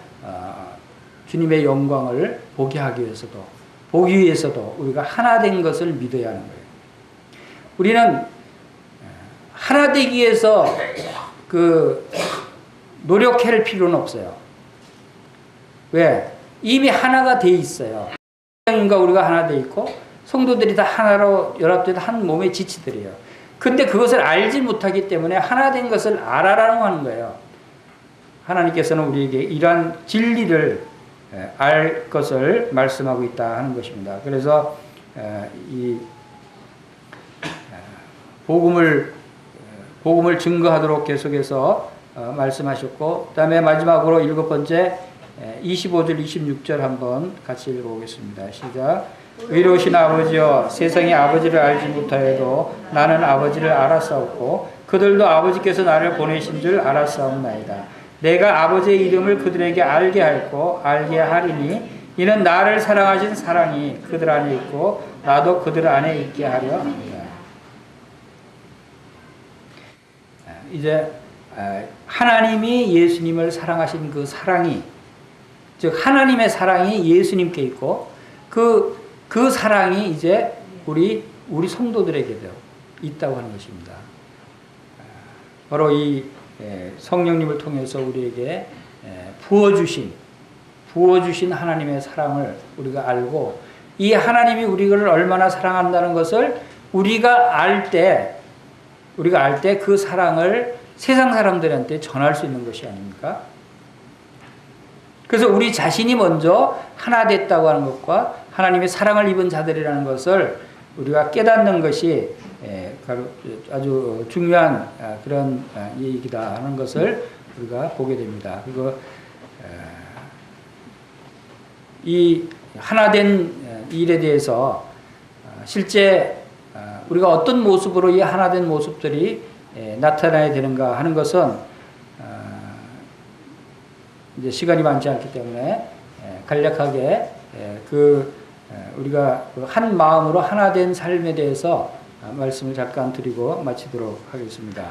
주님의 영광을 보게 하기 위해서도, 보기 위해서도 우리가 하나 된 것을 믿어야 하는 거예요. 우리는 하나 되기 위해서 노력할 필요는 없어요. 왜? 이미 하나가 돼 있어요. 성령님과 우리가 하나 돼 있고 성도들이 다 하나로 연합된 한 몸의 지체들이에요. 근데 그것을 알지 못하기 때문에 하나 된 것을 알아라고 하는 거예요. 하나님께서는 우리에게 이러한 진리를 알 것을 말씀하고 있다 하는 것입니다. 그래서 이 복음을 증거하도록 계속해서 말씀하셨고, 그 다음에 마지막으로 7번째 25절 26절 한번 같이 읽어보겠습니다. 시작. 의로우신 아버지여, 세상이 아버지를 알지 못하여도 나는 아버지를 알았사옵고 그들도 아버지께서 나를 보내신 줄 알았사옵나이다. 내가 아버지의 이름을 그들에게 알게 하리니 이는 나를 사랑하신 사랑이 그들 안에 있고 나도 그들 안에 있게 하려 합니다. 이제 하나님이 예수님을 사랑하신 그 사랑이, 즉 하나님의 사랑이 예수님께 있고 그 사랑이 이제 우리 성도들에게도 있다고 하는 것입니다. 바로 이 성령님을 통해서 우리에게 부어주신 하나님의 사랑을 우리가 알고, 이 하나님이 우리를 얼마나 사랑한다는 것을 우리가 알 때 그 사랑을 세상 사람들한테 전할 수 있는 것이 아닙니까? 그래서 우리 자신이 먼저 하나 됐다고 하는 것과 하나님의 사랑을 입은 자들이라는 것을 우리가 깨닫는 것이 아주 중요한 그런 얘기다 하는 것을 우리가 보게 됩니다. 그리고 이 하나된 일에 대해서 실제 우리가 어떤 모습으로 이 하나된 모습들이 나타나야 되는가 하는 것은 이제 시간이 많지 않기 때문에 간략하게 우리가 한 마음으로 하나된 삶에 대해서 말씀을 잠깐 드리고 마치도록 하겠습니다.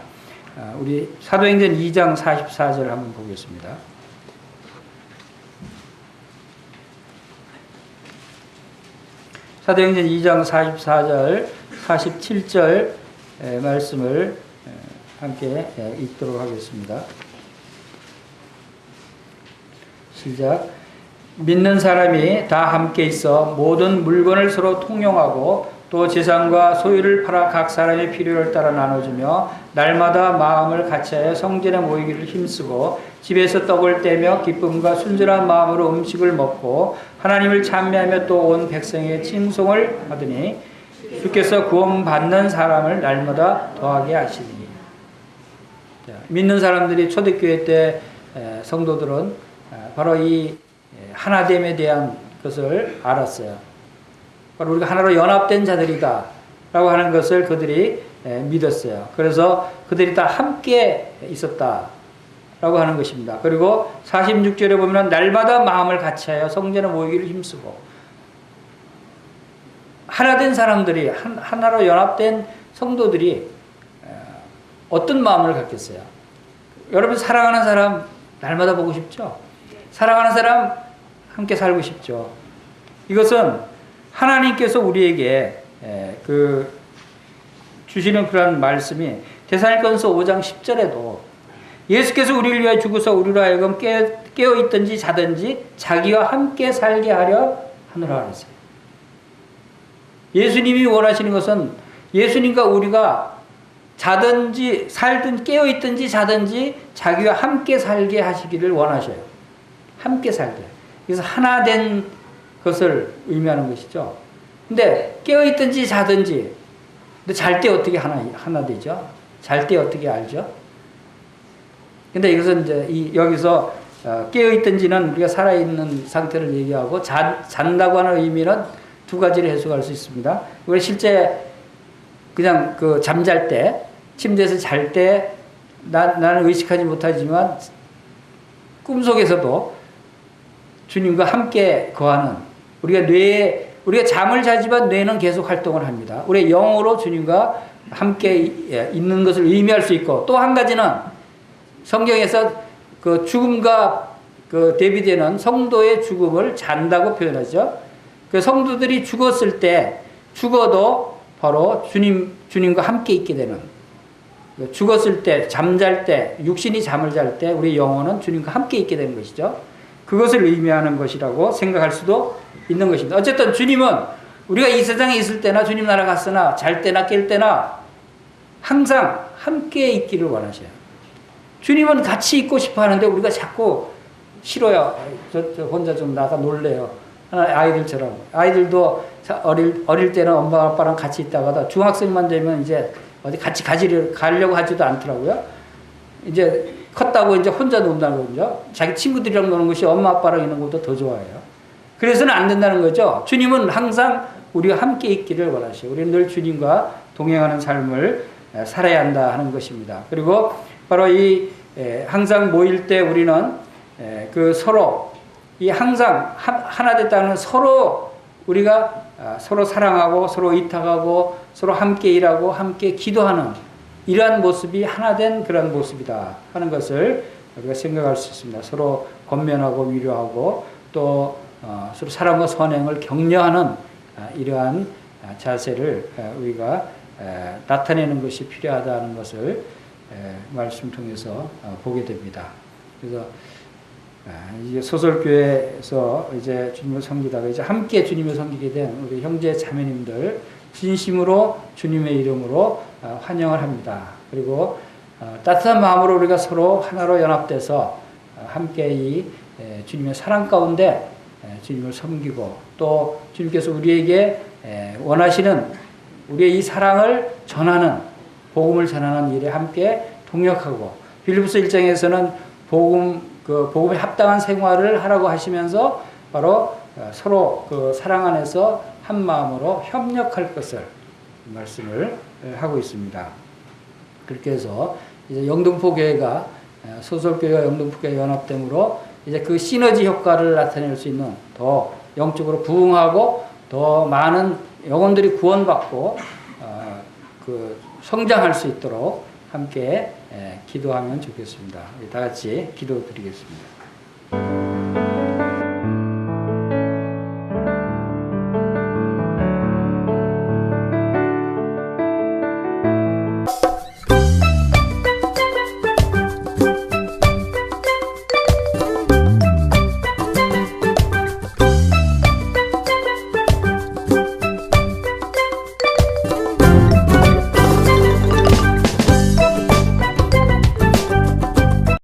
우리 사도행전 2장 44절 한번 보겠습니다. 사도행전 2장 44절, 47절 말씀을 함께 읽도록 하겠습니다. 시작. 믿는 사람이 다 함께 있어 모든 물건을 서로 통용하고 또 재산과 소유를 팔아 각 사람의 필요를 따라 나눠주며 날마다 마음을 같이하여 성전에 모이기를 힘쓰고 집에서 떡을 떼며 기쁨과 순전한 마음으로 음식을 먹고 하나님을 찬미하며 또 온 백성의 칭송을 하더니 주께서 구원받는 사람을 날마다 더하게 하시니. 믿는 사람들이 초대교회 때 성도들은 바로 이 하나됨에 대한 것을 알았어요. 바로 우리가 하나로 연합된 자들이다 라고 하는 것을 그들이 믿었어요. 그래서 그들이 다 함께 있었다 라고 하는 것입니다. 그리고 46절에 보면 날마다 마음을 같이하여 성전에 모이기를 힘쓰고, 하나된 사람들이, 하나로 연합된 성도들이 어떤 마음을 갖겠어요? 여러분 사랑하는 사람 날마다 보고 싶죠? 사랑하는 사람 함께 살고 싶죠? 이것은 하나님께서 우리에게 주시는 그런 말씀이 데살로니가전서 5장 10절에도 예수께서 우리를 위하여 죽으사 우리로 하여금 깨어있든지 자든지 자기와 함께 살게 하려 하노라 그랬어요. 예수님이 원하시는 것은 예수님과 우리가 자든지 살든 깨어있든지 자든지 자기와 함께 살게 하시기를 원하셔요. 함께 살게. 그래서 하나 된 것을 의미하는 것이죠. 근데 깨어있든지 자든지, 근데 잘 때 어떻게 하나 되죠? 잘 때 어떻게 알죠? 근데 이것은 이제 여기서 깨어있든지는 우리가 살아있는 상태를 얘기하고 잔다고 하는 의미는 두 가지를 해석할 수 있습니다. 우리 실제 그냥 잠잘 때, 침대에서 잘 때 나는 의식하지 못하지만 꿈속에서도 주님과 함께 거하는, 우리가 잠을 자지만 뇌는 계속 활동을 합니다. 우리의 영으로 주님과 함께 있는 것을 의미할 수 있고, 또 한 가지는 성경에서 죽음과 대비되는 성도의 죽음을 잔다고 표현하죠. 성도들이 죽어도 바로 주님과 함께 있게 되는, 죽었을 때, 잠잘 때, 육신이 잠을 잘 때 우리 영혼은 주님과 함께 있게 되는 것이죠. 그것을 의미하는 것이라고 생각할 수도 있는 것입니다. 어쨌든 주님은 우리가 이 세상에 있을 때나 주님 나라 갔으나 잘 때나 깰 때나 항상 함께 있기를 원하셔요. 주님은 같이 있고 싶어 하는데 우리가 자꾸 싫어요. 저 혼자 좀 나가 놀래요. 아이들처럼. 아이들도 어릴 때는 엄마 아빠랑 같이 있다가도 중학생만 되면 이제 어디 같이 가려고 하지도 않더라고요. 이제 컸다고 이제 혼자 논다는 거죠. 자기 친구들이랑 노는 것이 엄마 아빠랑 있는 것보다 더 좋아해요. 그래서는 안 된다는 거죠. 주님은 항상 우리가 함께 있기를 원하시고 우리는 늘 주님과 동행하는 삶을 살아야 한다 하는 것입니다. 그리고 바로 이 항상 모일 때 우리는 그 서로 이 항상 하나 됐다는 서로 우리가 서로 사랑하고 서로 의탁하고 서로 함께 일하고 함께 기도하는 이러한 모습이 하나 된 그런 모습이다 하는 것을 우리가 생각할 수 있습니다. 서로 권면하고 위로하고 또 서로 사랑과 선행을 격려하는 이러한 자세를 우리가 나타내는 것이 필요하다는 것을 말씀 통해서 보게 됩니다. 그래서 이제 소설교회에서 이제 주님을 섬기다가 이제 함께 주님을 섬기게 된 우리 형제 자매님들 진심으로 주님의 이름으로 환영을 합니다. 그리고 따뜻한 마음으로 우리가 서로 하나로 연합돼서 함께 이 주님의 사랑 가운데 주님을 섬기고 또 주님께서 우리에게 원하시는 우리의 이 사랑을 전하는 복음을 전하는 일에 함께 동역하고 빌립보서 1장에서는 복음에 합당한 생활을 하라고 하시면서 바로 서로 그 사랑 안에서 한 마음으로 협력할 것을 말씀을 하고 있습니다. 그렇게 해서 이제 영등포교회가 소설교회와 영등포교회 연합됨으로 이제 그 시너지 효과를 나타낼 수 있는 더 영적으로 부흥하고 더 많은 영혼들이 구원받고 그 성장할 수 있도록 함께 기도하면 좋겠습니다. 다 같이 기도드리겠습니다.